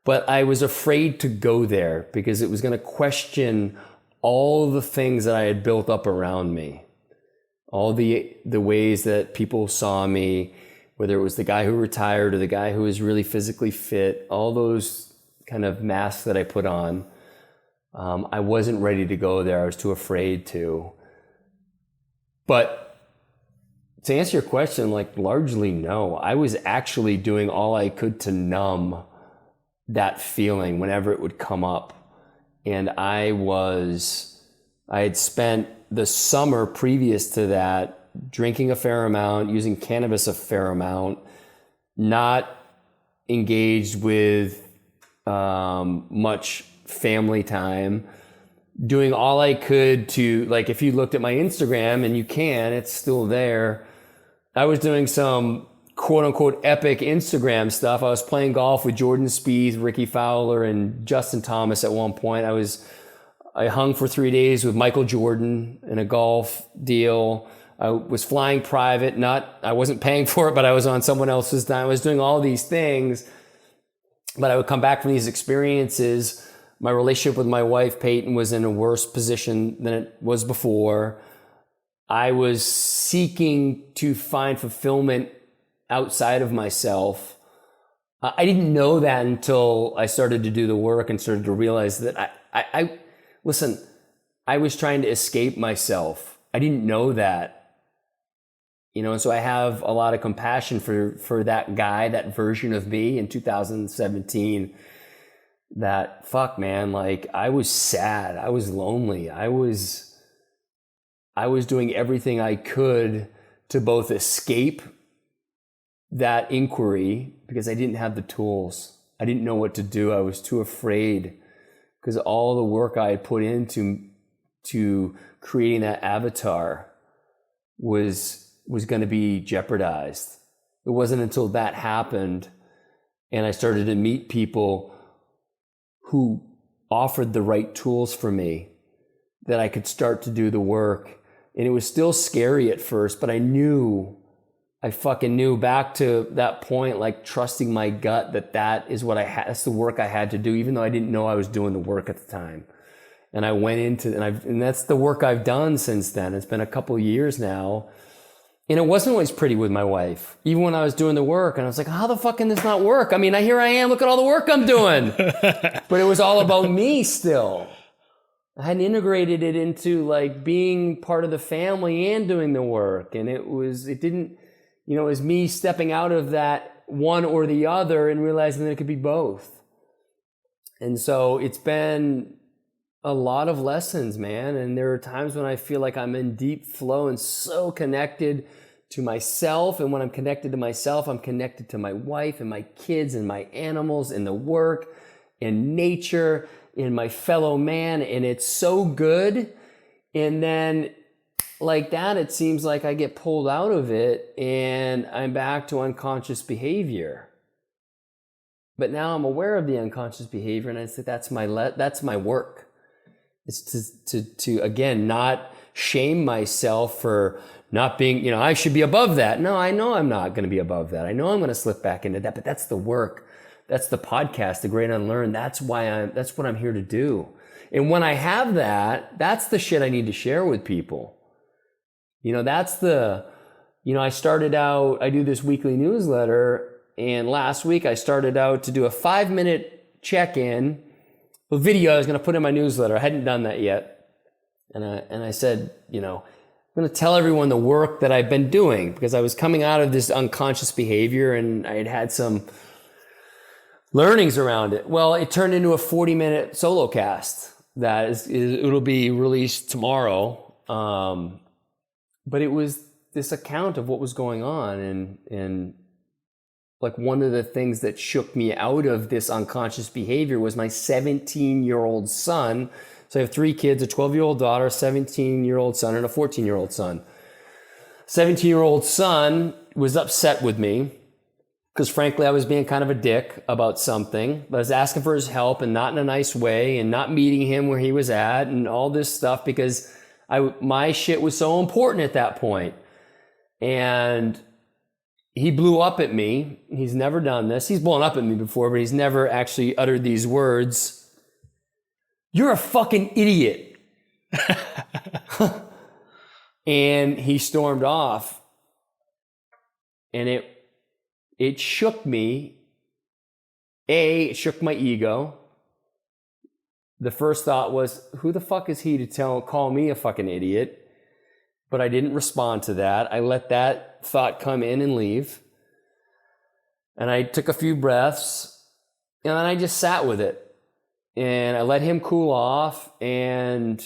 Speaker 2: But I was afraid to go there because it was going to question all the things that I had built up around me. All the ways that people saw me, whether it was the guy who retired or the guy who was really physically fit, all those kind of masks that I put on. I wasn't ready to go there. I was too afraid to. But to answer your question, largely no. I was actually doing all I could to numb that feeling whenever it would come up. And I had spent the summer previous to that drinking a fair amount, using cannabis a fair amount, not engaged with much family time, doing all I could to, if you looked at my Instagram, and you can, it's still there. I was doing some quote unquote epic Instagram stuff. I was playing golf with Jordan Spieth, Rickie Fowler, and Justin Thomas at one point. I hung for 3 days with Michael Jordan in a golf deal. I was flying private, I wasn't paying for it, but I was on someone else's dime. I was doing all these things, but I would come back from these experiences. My relationship with my wife, Peyton, was in a worse position than it was before. I was seeking to find fulfillment outside of myself. I didn't know that until I started to do the work and started to realize that listen, I was trying to escape myself. I didn't know that. And so I have a lot of compassion for that guy, that version of me in 2017. That fuck, man, I was sad. I was lonely. I was doing everything I could to both escape that inquiry because I didn't have the tools. I didn't know what to do. I was too afraid because all the work I had put into creating that avatar was going to be jeopardized. It wasn't until that happened and I started to meet people who offered the right tools for me that I could start to do the work. And it was still scary at first, but I fucking knew back to that point, trusting my gut that is what that's the work I had to do, even though I didn't know I was doing the work at the time. And I went into, and that's the work I've done since then. It's been a couple years now. And it wasn't always pretty with my wife, even when I was doing the work. And I was like, how the fuck can this not work? I mean, here I am, look at all the work I'm doing. But it was all about me still. I hadn't integrated it into being part of the family and doing the work. And it was me stepping out of that one or the other and realizing that it could be both. And so it's been a lot of lessons, man. And there are times when I feel like I'm in deep flow and so connected to myself. And when I'm connected to myself, I'm connected to my wife and my kids and my animals and the work and nature and my fellow man. And it's so good. And then that, it seems like I get pulled out of it and I'm back to unconscious behavior. But now I'm aware of the unconscious behavior and I say, that's my work. It's to again, not shame myself for not being, I should be above that. No, I know I'm not going to be above that. I know I'm going to slip back into that, but that's the work. That's the podcast, The Great Unlearn. That's what I'm here to do. And when I have that, that's the shit I need to share with people. That's I started out, I do this weekly newsletter, and last week I started out to do a 5-minute check-in, a video I was going to put in my newsletter. I hadn't done that yet. And I said, I'm going to tell everyone the work that I've been doing, because I was coming out of this unconscious behavior and I had some learnings around it. Well, it turned into a 40-minute solo cast that it'll be released tomorrow. But it was this account of what was going on, and like one of the things that shook me out of this unconscious behavior was my 17-year-old son. So I have 3 kids, a 12-year-old daughter, a 17-year-old son, and a 14-year-old son. 17-year-old son was upset with me because frankly I was being kind of a dick about something, but I was asking for his help and not in a nice way and not meeting him where he was at and all this stuff because my shit was so important at that point. And he blew up at me. He's never done this. He's blown up at me before, but he's never actually uttered these words. You're a fucking idiot. And he stormed off. And it shook me. It shook my ego. The first thought was, who the fuck is he to call me a fucking idiot? But I didn't respond to that. I let that thought come in and leave. And I took a few breaths and then I just sat with it. And I let him cool off. And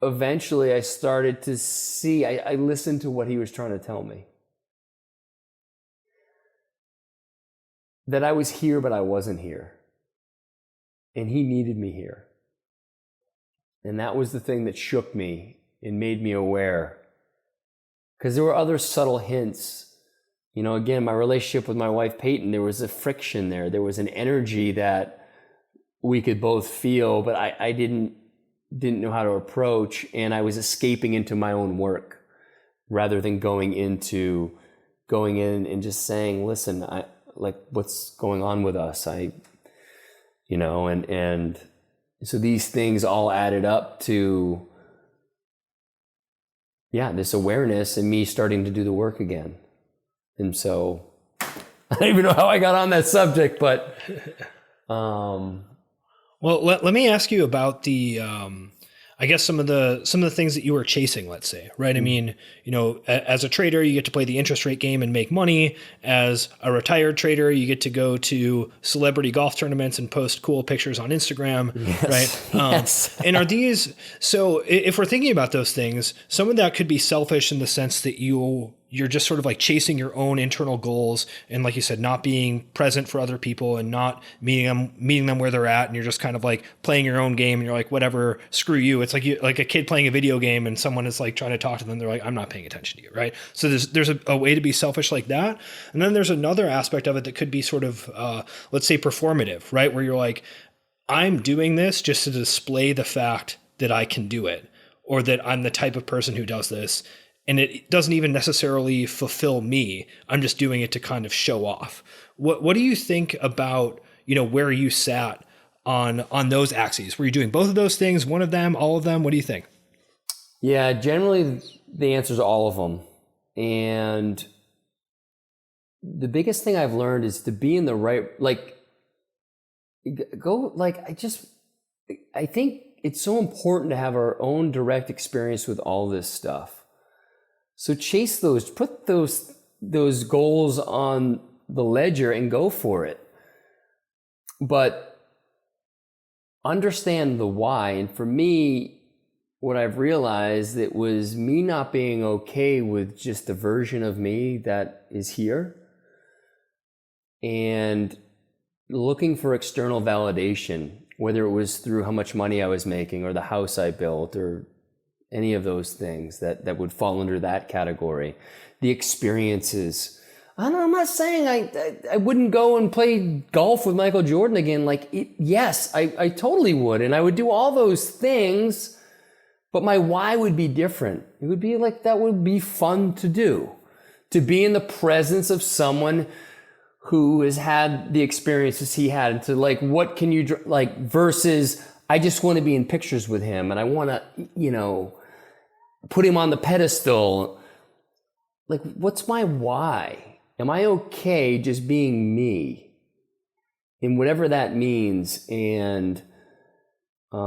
Speaker 2: eventually I started to see, I listened to what he was trying to tell me. That I was here, but I wasn't here. And he needed me here. And that was the thing that shook me and made me aware. Because there were other subtle hints. Again, my relationship with my wife, Peyton, there was a friction there. There was an energy that we could both feel, but I didn't know how to approach. And I was escaping into my own work rather than going in and just saying, listen, what's going on with us? And so these things all added up to, this awareness and me starting to do the work again. And so I don't even know how I got on that subject, but
Speaker 1: well, let me ask you about the I guess some of the things that you were chasing, let's say, right? I mean, as a trader, you get to play the interest rate game and make money. As a retired trader, you get to go to celebrity golf tournaments and post cool pictures on Instagram, right?
Speaker 2: Yes.
Speaker 1: And are these, so if we're thinking about those things, some of that could be selfish in the sense that you're just sort of like chasing your own internal goals. And like you said, not being present for other people and not meeting them where they're at. And you're just kind of like playing your own game and you're like, whatever, screw you. It's like a kid playing a video game and someone is like trying to talk to them. They're like, I'm not paying attention to you. Right. So there's a way to be selfish like that. And then there's another aspect of it that could be sort of, let's say performative, right? Where you're like, I'm doing this just to display the fact that I can do it, or that I'm the type of person who does this. And it doesn't even necessarily fulfill me. I'm just doing it to kind of show off. What do you think about, where you sat on those axes? Were you doing both of those things, one of them, all of them? What do you think?
Speaker 2: Yeah, generally the answer is all of them. And the biggest thing I've learned is to be in the right, I think it's so important to have our own direct experience with all this stuff. So chase those, put those goals on the ledger and go for it. But understand the why. And for me, what I've realized, it was me not being okay with just the version of me that is here and looking for external validation, whether it was through how much money I was making or the house I built or any of those things that would fall under that category. The experiences. I'm not saying I wouldn't go and play golf with Michael Jordan again. Yes, I totally would. And I would do all those things, but my why would be different. It would be like, that would be fun to do. To be in the presence of someone who has had the experiences he had, and to like, what can you like, versus I just want to be in pictures with him and I want to, you know, put him on the pedestal. Like, what's my why? Am I okay just being me? And whatever that means. And, you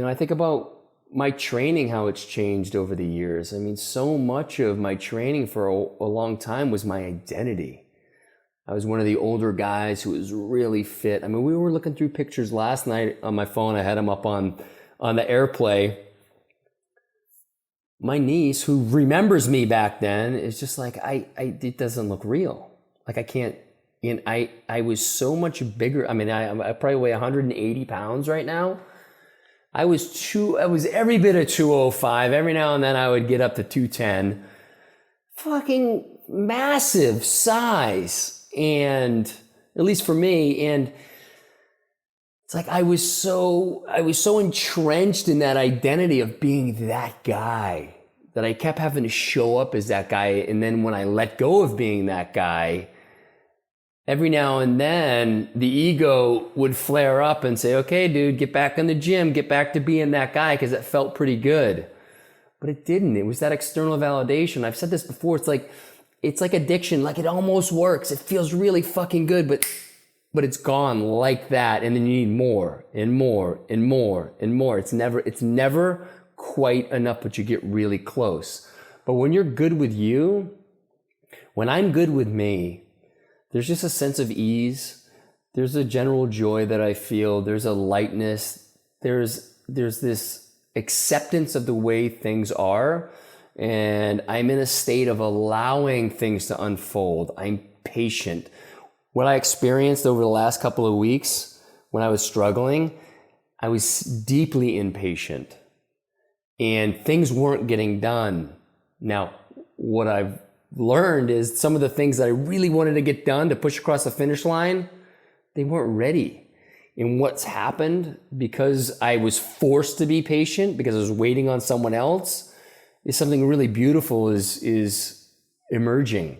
Speaker 2: know, I think about my training, how it's changed over the years. I mean, so much of my training for a long time was my identity. I was one of the older guys who was really fit. I mean, we were looking through pictures last night on my phone. I had them up on the AirPlay. My niece, who remembers me back then, is just like, it doesn't look real. Like, I can't, and I was so much bigger. I mean, I probably weigh 180 pounds right now. I was every bit of 205. Every now and then I would get up to 210. Fucking massive size. And at least for me, and it's like I was so entrenched in that identity of being that guy that I kept having to show up as that guy. And then when I let go of being that guy, every now and then the ego would flare up and say, okay, dude, get back in the gym, get back to being that guy, because it felt pretty good. But it didn't. It was that external validation. I've said this before. It's like addiction. Like, it almost works. It feels really fucking good, but it's gone like that. And then you need more and more and more and more. It's never quite enough, but you get really close. But when you're good with you, when I'm good with me, there's just a sense of ease. There's a general joy that I feel. There's a lightness. There's this acceptance of the way things are. And I'm in a state of allowing things to unfold. I'm patient. What I experienced over the last couple of weeks when I was struggling, I was deeply impatient. And things weren't getting done. Now, what I've learned is some of the things that I really wanted to get done to push across the finish line, they weren't ready. And what's happened, because I was forced to be patient, because I was waiting on someone else, is something really beautiful is emerging.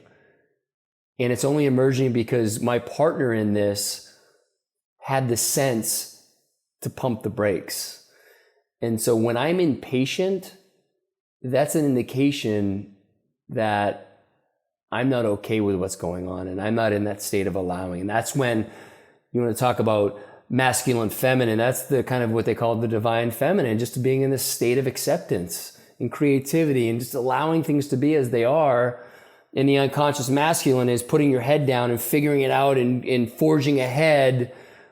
Speaker 2: And it's only emerging because my partner in this had the sense to pump the brakes. And so when I'm impatient, that's an indication that I'm not okay with what's going on, and I'm not in that state of allowing. And that's when you want to talk about masculine, feminine. That's the kind of what they call the divine feminine, just being in this state of acceptance and creativity and just allowing things to be as they are. And the unconscious masculine is putting your head down and figuring it out and forging ahead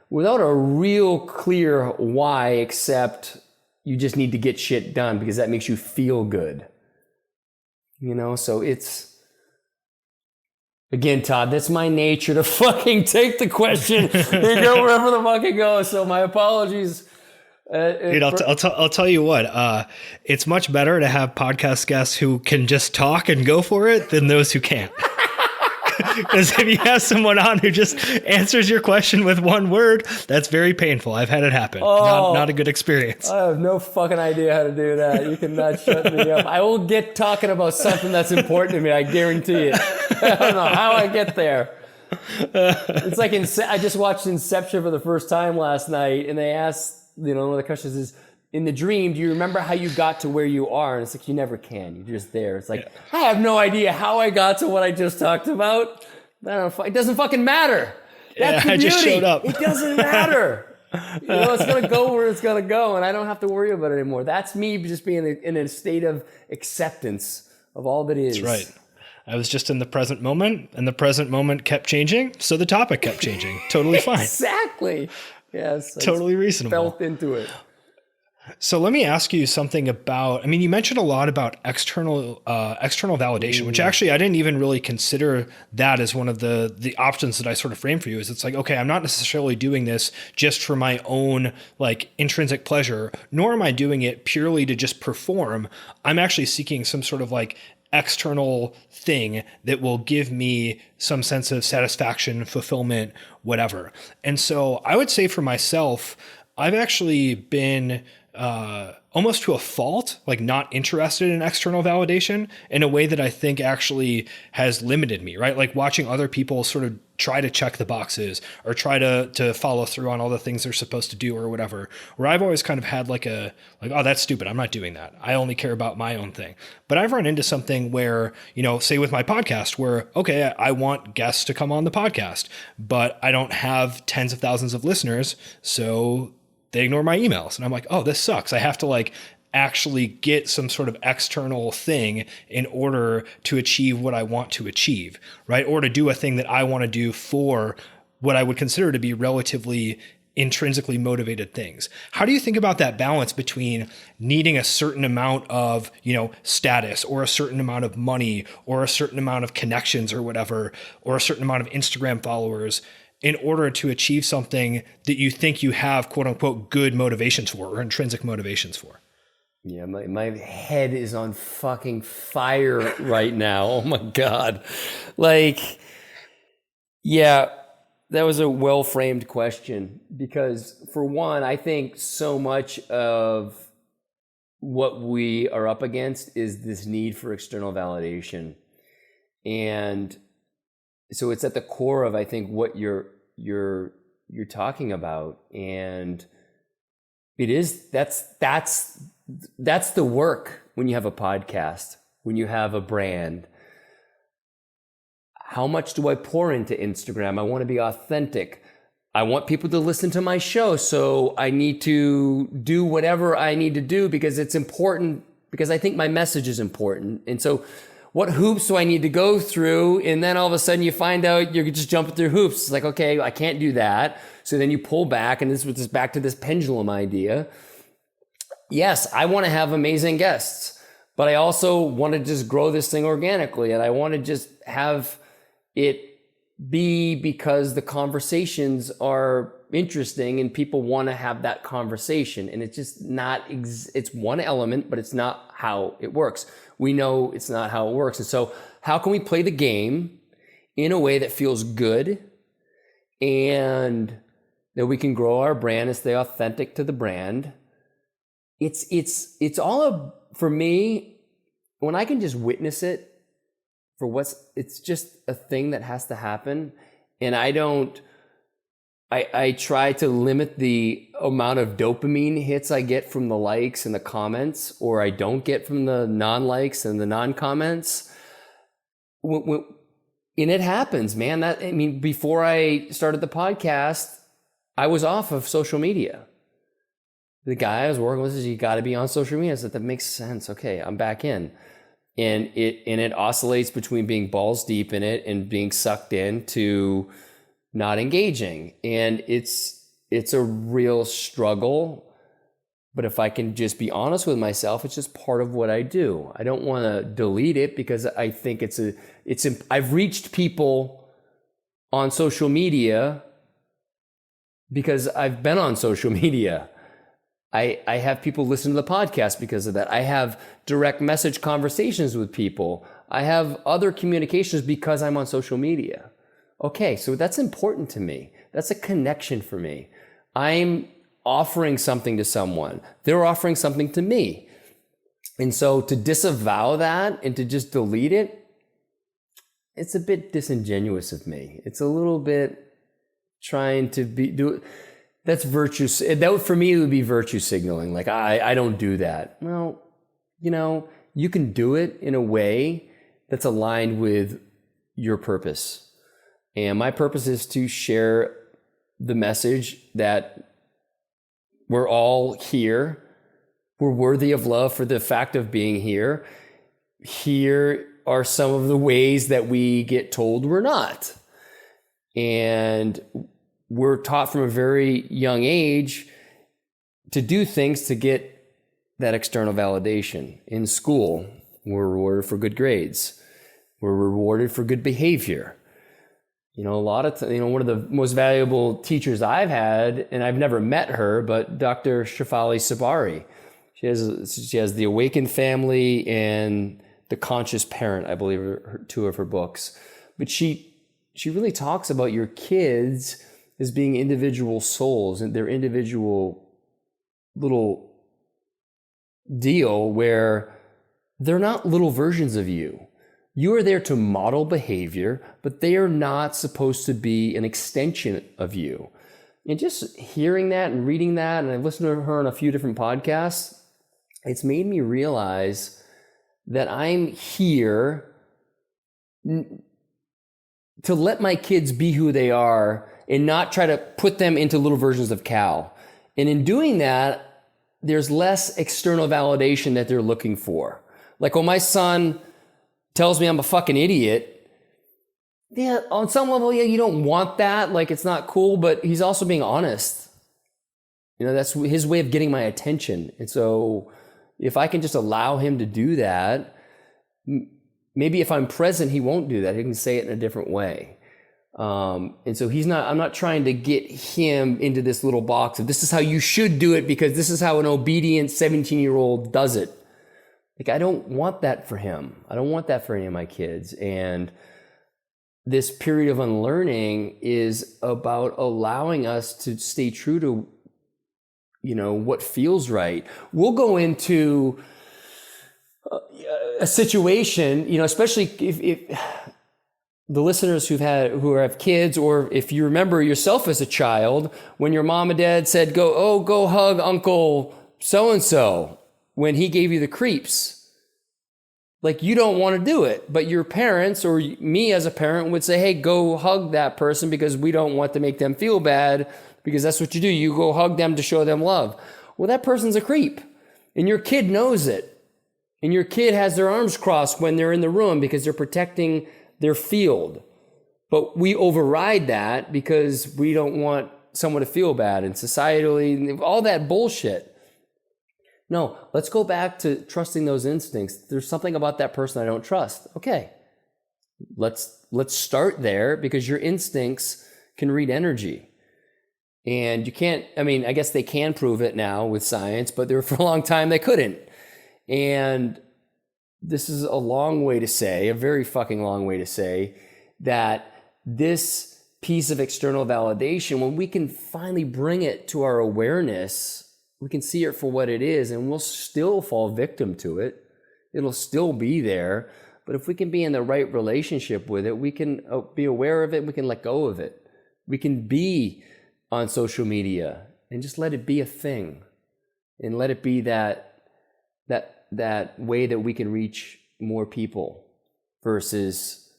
Speaker 2: without a real clear why, except you just need to get shit done because that makes you feel good. You know, so it's, again, Todd, that's my nature to fucking take the question and go wherever the fuck it goes. So my apologies.
Speaker 1: Dude, I'll tell you what, it's much better to have podcast guests who can just talk and go for it than those who can't. Because if you have someone on who just answers your question with one word, that's very painful. I've had it happen. Not a good experience.
Speaker 2: I have no fucking idea how to do that. You cannot shut me up. I will get talking about something that's important to me. I guarantee it. I don't know how I get there. It's like I just watched Inception for the first time last night, and they asked, you know, one of the questions is, in the dream, do you remember how you got to where you are? And it's like, you never can. You're just there. It's like, I have no idea how I got to what I just talked about. I don't know. It doesn't fucking matter. That's the beauty. I just showed up. It doesn't matter. You know, it's going to go where it's going to go, and I don't have to worry about it anymore. That's me just being in a state of acceptance of all that is.
Speaker 1: That's right. I was just in the present moment, and the present moment kept changing, so the topic kept changing. Totally fine.
Speaker 2: Exactly. Yes.
Speaker 1: Totally reasonable.
Speaker 2: Felt into it.
Speaker 1: So let me ask you something about, I mean, you mentioned a lot about external validation, which actually I didn't even really consider that as one of the options that I sort of framed for you. Is it's like, okay, I'm not necessarily doing this just for my own like intrinsic pleasure, nor am I doing it purely to just perform. I'm actually seeking some sort of like external thing that will give me some sense of satisfaction, fulfillment, whatever. And so I would say for myself, I've actually been almost to a fault, like not interested in external validation in a way that I think actually has limited me, right? Like watching other people sort of try to check the boxes or try to follow through on all the things they're supposed to do or whatever, where I've always kind of had oh, that's stupid. I'm not doing that. I only care about my own thing. But I've run into something where, say with my podcast where, okay, I want guests to come on the podcast, but I don't have tens of thousands of listeners. So they ignore my emails. And I'm like, oh, this sucks. I have to actually get some sort of external thing in order to achieve what I want to achieve, right? Or to do a thing that I want to do for what I would consider to be relatively intrinsically motivated things. How do you think about that balance between needing a certain amount of, status or a certain amount of money or a certain amount of connections or whatever, or a certain amount of Instagram followers in order to achieve something that you think you have quote unquote good motivations for or intrinsic motivations for?
Speaker 2: Yeah, my head is on fucking fire right now. Oh my God. Yeah, that was a well-framed question because for one, I think so much of what we are up against is this need for external validation. And so it's at the core of, I think, what you're talking about. And it is, that's the work when you have a podcast, when you have a brand. How much do I pour into Instagram? I want to be authentic. I want people to listen to my show. So I need to do whatever I need to do because it's important, because I think my message is important. And so what hoops do I need to go through? And then all of a sudden you find out you're just jumping through hoops. It's like, okay, I can't do that. So then you pull back, and this was just back to this pendulum idea. Yes, I want to have amazing guests, but I also want to just grow this thing organically. And I want to just have it be because the conversations are interesting and people want to have that conversation. And it's just not, it's one element, but it's not how it works. We know it's not how it works. And so how can we play the game in a way that feels good and that we can grow our brand and stay authentic to the brand? It's all for me, when I can just witness it for it's just a thing that has to happen. And I try to limit the amount of dopamine hits I get from the likes and the comments, or I don't get from the non-likes and the non-comments. And it happens, man. Before I started the podcast, I was off of social media. The guy I was working with says, you got to be on social media. I said, that makes sense. Okay, I'm back in. And it oscillates between being balls deep in it and being sucked in to not engaging. And it's a real struggle. But if I can just be honest with myself, it's just part of what I do. I don't want to delete it because I think I've reached people on social media because I've been on social media. I have people listen to the podcast because of that. I have direct message conversations with people. I have other communications because I'm on social media. Okay, so that's important to me. That's a connection for me. I'm offering something to someone. They're offering something to me. And so to disavow that and to just delete it, it's a bit disingenuous of me. It's a little bit trying to do it. That's virtue. That for me, it would be virtue signaling. Like, I don't do that. Well, you can do it in a way that's aligned with your purpose. And my purpose is to share the message that we're all here. We're worthy of love for the fact of being here. Here are some of the ways that we get told we're not. And we're taught from a very young age to do things to get that external validation. In school, we're rewarded for good grades. We're rewarded for good behavior. A lot of one of the most valuable teachers I've had, and I've never met her, but Dr. Shefali Sabari. She has The Awakened Family and The Conscious Parent, I believe, are two of her books. But she really talks about your kids as being individual souls, and they're individual little deal where they're not little versions of you. You are there to model behavior, but they are not supposed to be an extension of you. And just hearing that and reading that, and I've listened to her on a few different podcasts, it's made me realize that I'm here to let my kids be who they are and not try to put them into little versions of Cal. And in doing that, there's less external validation that they're looking for. Like when my son tells me I'm a fucking idiot, yeah, on some level, yeah, you don't want that. Like, it's not cool, but he's also being honest. You know, that's his way of getting my attention. And so if I can just allow him to do that, maybe if I'm present, he won't do that. He can say it in a different way. And so I'm not trying to get him into this little box of this is how you should do it because this is how an obedient 17-year-old does it. Like, I don't want that for him. I don't want that for any of my kids. And this period of unlearning is about allowing us to stay true to, you know, what feels right. We'll go into a situation, you know, especially if the listeners who have kids, or if you remember yourself as a child, when your mom and dad said, go hug Uncle so-and-so when he gave you the creeps. Like, you don't want to do it, but your parents or me as a parent would say, hey, go hug that person because we don't want to make them feel bad, because that's what you do. You go hug them to show them love. Well, that person's a creep, and your kid knows it. And your kid has their arms crossed when they're in the room because they're protecting their field. But we override that because we don't want someone to feel bad, and societally, all that bullshit. No, let's go back to trusting those instincts. There's something about that person I don't trust. Okay, let's start there, because your instincts can read energy. And you can't, I mean, I guess they can prove it now with science, but for a long time they couldn't. And this is a long way to say, a very fucking long way to say, that this piece of external validation, when we can finally bring it to our awareness, we can see it for what it is, and we'll still fall victim to it. It'll still be there. But if we can be in the right relationship with it, we can be aware of it, we can let go of it. We can be on social media and just let it be a thing, and let it be that way that we can reach more people, versus,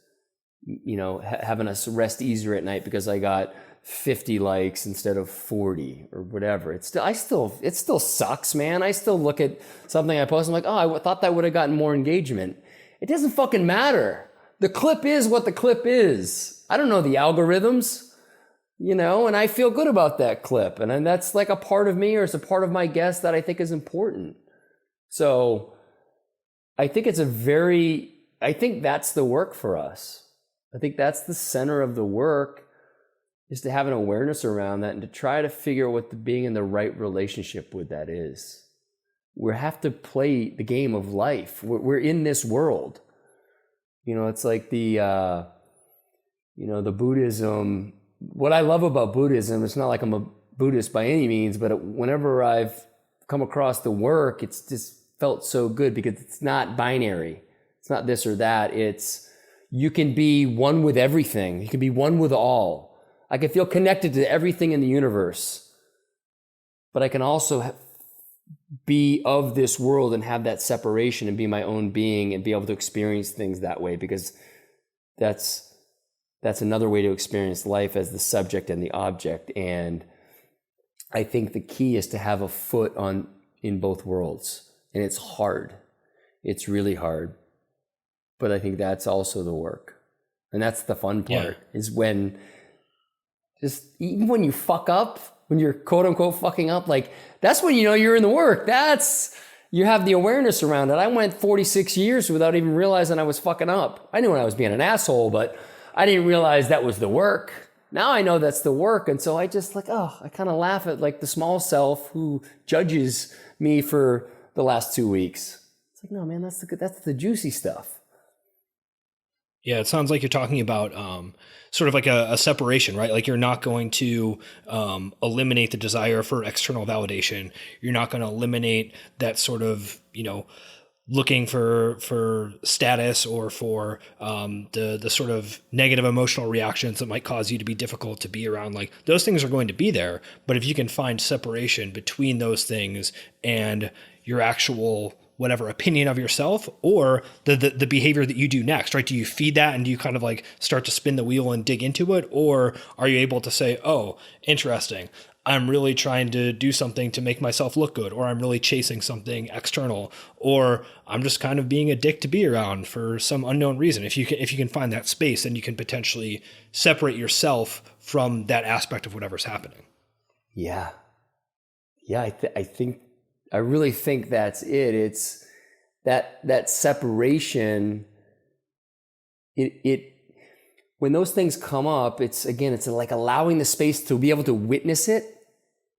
Speaker 2: you know, having us rest easier at night because I got 50 likes instead of 40 or whatever. It still sucks, man. I still look at something I post, I'm like, oh, I thought that would have gotten more engagement. It doesn't fucking matter. The clip is what the clip is. I don't know the algorithms, you know, and I feel good about that clip. And that's like a part of me, or it's a part of my guest that I think is important. So I think I think that's the work for us. I think that's the center of the work, is to have an awareness around that and to try to figure out what being in the right relationship with that is. We have to play the game of life. We're in this world. You know, it's like the Buddhism. What I love about Buddhism, it's not like I'm a Buddhist by any means, but whenever I've come across the work, it's just felt so good, because it's not binary. It's not this or that. It's, you can be one with everything. You can be one with all. I can feel connected to everything in the universe, but I can also be of this world and have that separation and be my own being and be able to experience things that way, because that's another way to experience life, as the subject and the object. And I think the key is to have a foot in both worlds, and it's hard. It's really hard, but I think that's also the work, and that's the fun part. Is when, just even when you fuck up, when you're quote unquote fucking up, like, that's when you know you're in the work. You have the awareness around it. I went 46 years without even realizing I was fucking up. I knew when I was being an asshole, but I didn't realize that was the work. Now I know that's the work. And so I just I kind of laugh at like the small self who judges me for the last 2 weeks. It's like, no, man, that's the juicy stuff.
Speaker 1: Yeah, it sounds like you're talking about sort of like a separation, right? Like you're not going to eliminate the desire for external validation. You're not going to eliminate that sort of, looking for status or for the sort of negative emotional reactions that might cause you to be difficult to be around. Like those things are going to be there, but if you can find separation between those things and your actual whatever opinion of yourself or the behavior that you do next, right? Do you feed that and do you kind of like start to spin the wheel and dig into it? Or are you able to say, oh, interesting, I'm really trying to do something to make myself look good, or I'm really chasing something external, or I'm just kind of being a dick to be around for some unknown reason. If you can find that space, then you can potentially separate yourself from that aspect of whatever's happening.
Speaker 2: Yeah. Yeah. I really think that's it. It's that separation. When those things come up, it's like allowing the space to be able to witness it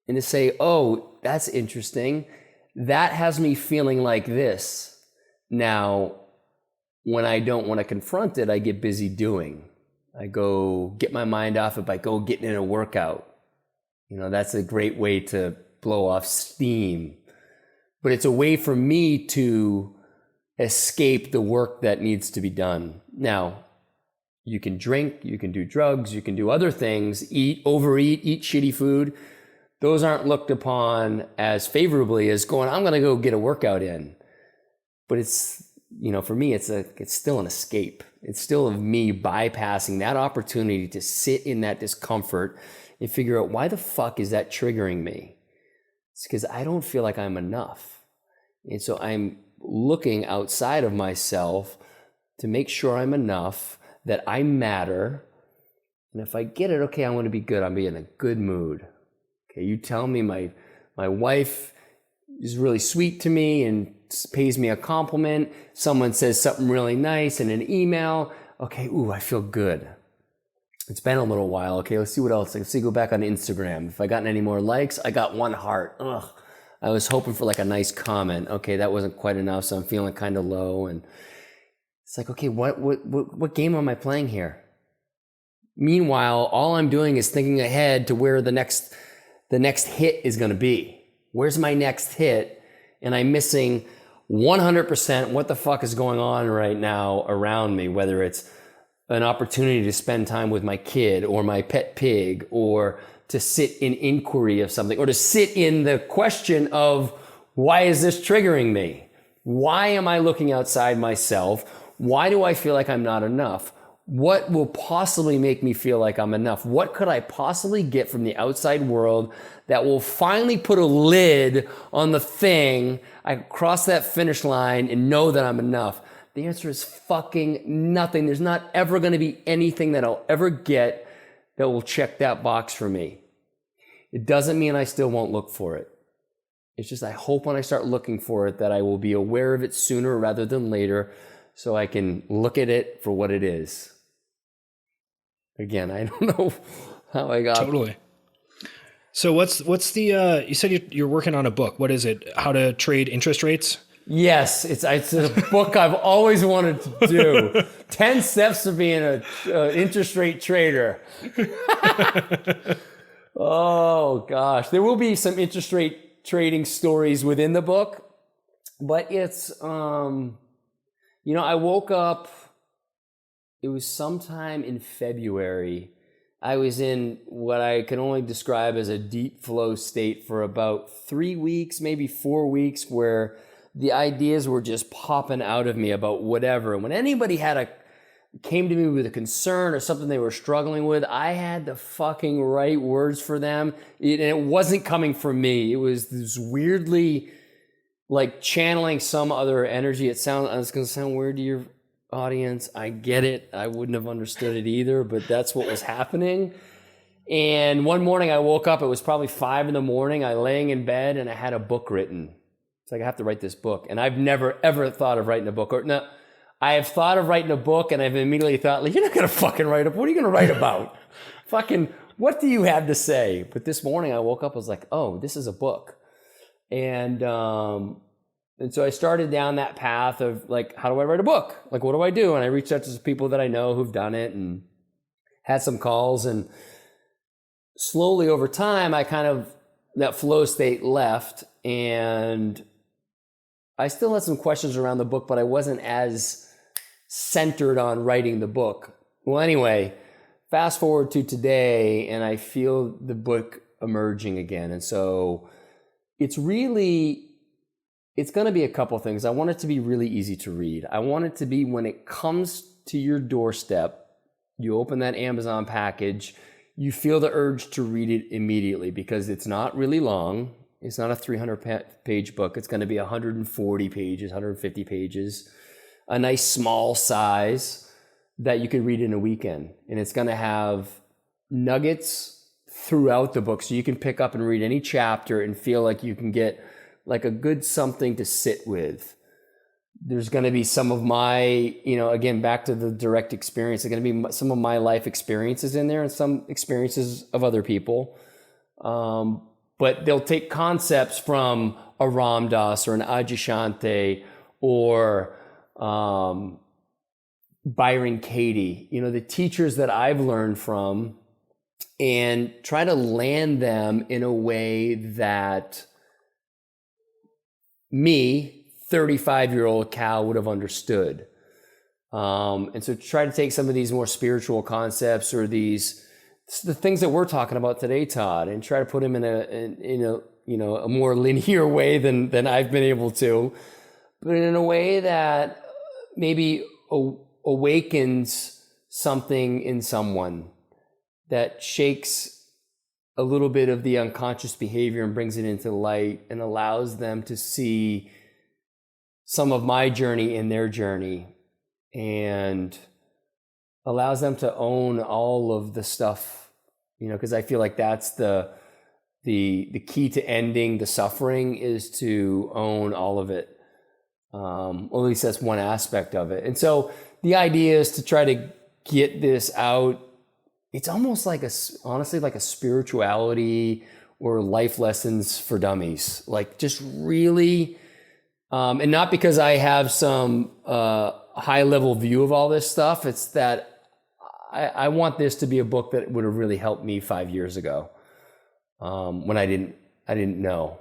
Speaker 2: and to say, oh, that's interesting. That has me feeling like this. Now, when I don't want to confront it, I get busy doing. I go get my mind off it by getting in a workout. That's a great way to blow off steam. But it's a way for me to escape the work that needs to be done. Now, you can drink, you can do drugs, you can do other things, overeat, eat shitty food. Those aren't looked upon as favorably as going, I'm going to go get a workout in. But it's, for me, it's still an escape. It's still of me bypassing that opportunity to sit in that discomfort and figure out why the fuck is that triggering me? It's because I don't feel like I'm enough. And so I'm looking outside of myself to make sure I'm enough, that I matter. And if I get it, okay, I'm going to be good. I'll be in a good mood. Okay, you tell me my wife is really sweet to me and pays me a compliment. Someone says something really nice in an email. Okay, I feel good. It's been a little while. Okay, let's see what else. Let's go back on Instagram. If I gotten any more likes, I got 1 heart. Ugh. I was hoping for like a nice comment. Okay, that wasn't quite enough, so I'm feeling kind of low. And it's like, okay, what game am I playing here? Meanwhile, all I'm doing is thinking ahead to where the next hit is going to be. Where's my next hit? And I'm missing 100% what the fuck is going on right now around me, whether it's an opportunity to spend time with my kid or my pet pig, or to sit in inquiry of something, or to sit in the question of, why is this triggering me? Why am I looking outside myself? Why do I feel like I'm not enough? What will possibly make me feel like I'm enough? What could I possibly get from the outside world that will finally put a lid on the thing? I cross that finish line and know that I'm enough. The answer is fucking nothing. There's not ever going to be anything that I'll ever get that will check that box for me. It doesn't mean I still won't look for it. It's just I hope when I start looking for it that I will be aware of it sooner rather than later, so I can look at it for what it is. Again, I don't know how I got
Speaker 1: totally. So what's the you said you're working on a book. What is it? How to trade interest rates?
Speaker 2: Yes, it's a book I've always wanted to do. 10 steps to being an interest rate trader. Oh gosh, there will be some interest rate trading stories within the book, but it's I woke up, it was sometime in February. I was in what I can only describe as a deep flow state for about 3 weeks, maybe 4 weeks, where the ideas were just popping out of me about whatever. And when anybody came to me with a concern or something they were struggling with, I had the fucking right words for them. And it wasn't coming from me. It was this weirdly like channeling some other energy. It's going to sound weird to your audience. I get it. I wouldn't have understood it either, but that's what was happening. And one morning I woke up, it was probably 5 a.m. I laying in bed and I had a book written. It's like, I have to write this book. And I've never, ever thought of writing a book. I have thought of writing a book, and I've immediately thought, like, you're not going to fucking write a book. What are you going to write about? Fucking, what do you have to say? But this morning I woke up, I was like, oh, this is a book. And And so I started down that path of like, how do I write a book? Like, what do I do? And I reached out to some people that I know who've done it and had some calls. And slowly over time, that flow state left. And I still had some questions around the book, but I wasn't as centered on writing the book. Well, anyway, fast forward to today, and I feel the book emerging again. And so it's going to be a couple things. I want it to be really easy to read. I want it to be when it comes to your doorstep, you open that Amazon package, you feel the urge to read it immediately because it's not really long. It's not a 300-page book. It's going to be 140 pages, 150 pages, a nice small size that you can read in a weekend. And it's going to have nuggets throughout the book. So you can pick up and read any chapter and feel like you can get like a good something to sit with. There's going to be some of my, again, back to the direct experience, there's going to be some of my life experiences in there and some experiences of other people. But they'll take concepts from a Ram Dass or an Adyashanti or Byron Katie, the teachers that I've learned from, and try to land them in a way that me, 35-year-old Cal, would have understood. And so try to take some of these more spiritual concepts or the things that we're talking about today, Todd, and try to put them in a more linear way than I've been able to, but in a way that maybe awakens something in someone, that shakes a little bit of the unconscious behavior and brings it into light and allows them to see some of my journey in their journey and allows them to own all of the stuff, because I feel like that's the key to ending the suffering is to own all of it. Or at least that's one aspect of it. And so the idea is to try to get this out. It's almost like honestly like a spirituality or life lessons for dummies, like just really, and not because I have some high level view of all this stuff. It's that I want this to be a book that would have really helped me 5 years ago, when I didn't know.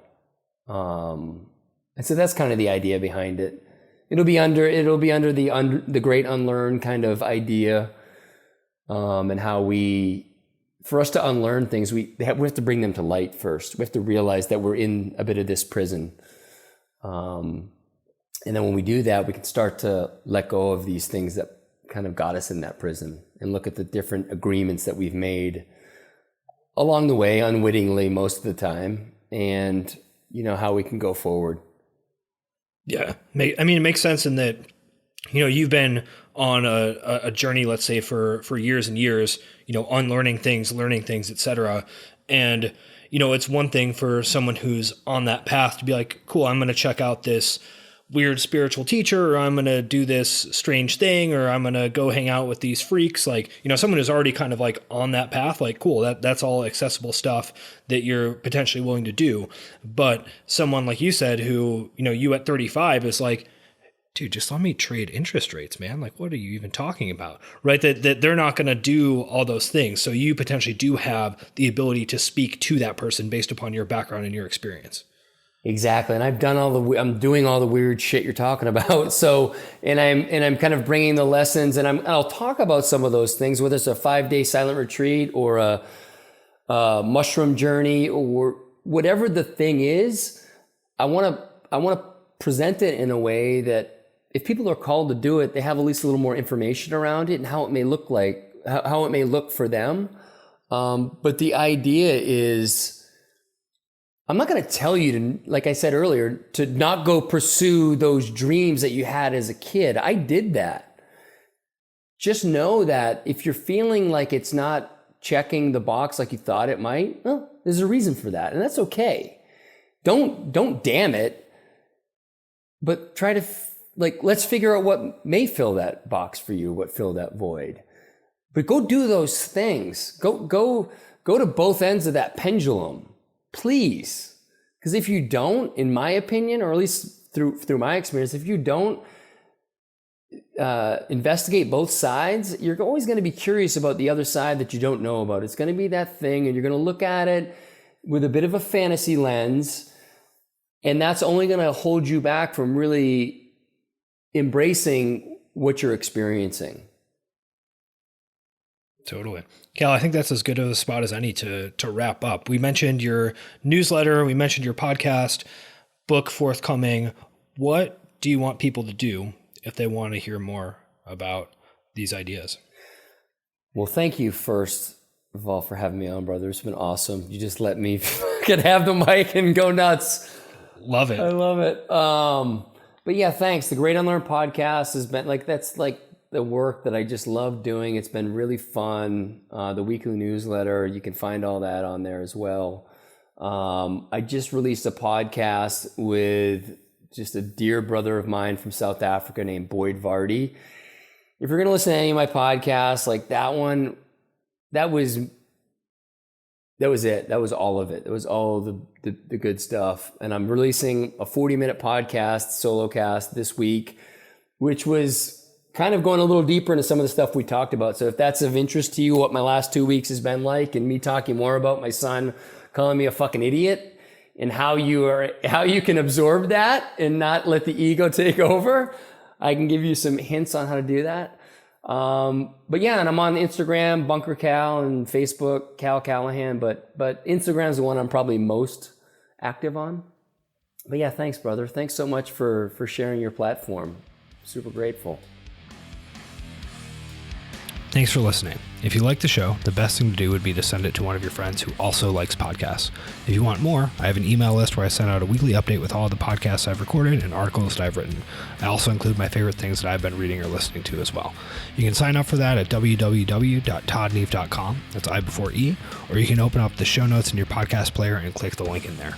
Speaker 2: And so that's kind of the idea behind it. It'll be under the Great Unlearn kind of idea, and how for us to unlearn things, we have to bring them to light first. We have to realize that we're in a bit of this prison. And then when we do that, we can start to let go of these things that kind of got us in that prison and look at the different agreements that we've made along the way, unwittingly most of the time, and how we can go forward.
Speaker 1: Yeah. I mean, it makes sense in that, you've been on a journey, let's say for years and years, unlearning things, learning things, et cetera. And, it's one thing for someone who's on that path to be like, cool, I'm going to check out this weird spiritual teacher, or I'm going to do this strange thing, or I'm going to go hang out with these freaks. Like, someone who's already kind of like on that path, like, cool, that's all accessible stuff that you're potentially willing to do. But someone like you said, who, you at 35 is like, dude, just let me trade interest rates, man. Like, what are you even talking about? Right? That they're not going to do all those things. So you potentially do have the ability to speak to that person based upon your background and your experience.
Speaker 2: Exactly. And I'm doing all the weird shit you're talking about. So, and I'm kind of bringing the lessons, and I'll talk about some of those things, whether it's a 5-day silent retreat or a mushroom journey or whatever the thing is. I want to present it in a way that if people are called to do it, they have at least a little more information around it and how it may look like, how it may look for them. But the idea is, I'm not going to tell you to, like I said earlier, to not go pursue those dreams that you had as a kid. I did that. Just know that if you're feeling like it's not checking the box like you thought it might, well, there's a reason for that, and that's okay. Don't damn it, but try to let's figure out what may fill that box for you, what fill that void. But go do those things. Go to both ends of that pendulum. Please. Because if you don't, in my opinion, or at least through my experience, if you don't investigate both sides, you're always going to be curious about the other side that you don't know about. It's going to be that thing, and you're going to look at it with a bit of a fantasy lens, and that's only going to hold you back from really embracing what you're experiencing.
Speaker 1: Totally. Cal, I think that's as good of a spot as any to wrap up. We mentioned your newsletter. We mentioned your podcast, book forthcoming. What do you want people to do if they want to hear more about these ideas?
Speaker 2: Well, thank you first of all for having me on, brother. It's been awesome. You just let me fucking have the mic and go nuts.
Speaker 1: Love it.
Speaker 2: I love it. But yeah, thanks. The Great Unlearn podcast has been that's the work that I just love doing. It's been really fun. The weekly newsletter, you can find all that on there as well. I just released a podcast with just a dear brother of mine from South Africa named Boyd Vardy. If you're going to listen to any of my podcasts, like that one, that was it. That was all of it. It was all the good stuff. And I'm releasing a 40-minute podcast, solo cast this week, which was kind of going a little deeper into some of the stuff we talked about. So if that's of interest to you, what my last 2 weeks has been like, and me talking more about my son calling me a fucking idiot, and how you can absorb that and not let the ego take over, I can give you some hints on how to do that. But yeah, and I'm on Instagram, Bunker Cal, and Facebook, Cal Callahan, but Instagram's the one I'm probably most active on. But yeah, thanks, brother. Thanks so much for sharing your platform. Super grateful.
Speaker 1: Thanks for listening. If you like the show, the best thing to do would be to send it to one of your friends who also likes podcasts. If you want more, I have an email list where I send out a weekly update with all the podcasts I've recorded and articles that I've written. I also include my favorite things that I've been reading or listening to as well. You can sign up for that at www.toddneve.com. That's I before E, or you can open up the show notes in your podcast player and click the link in there.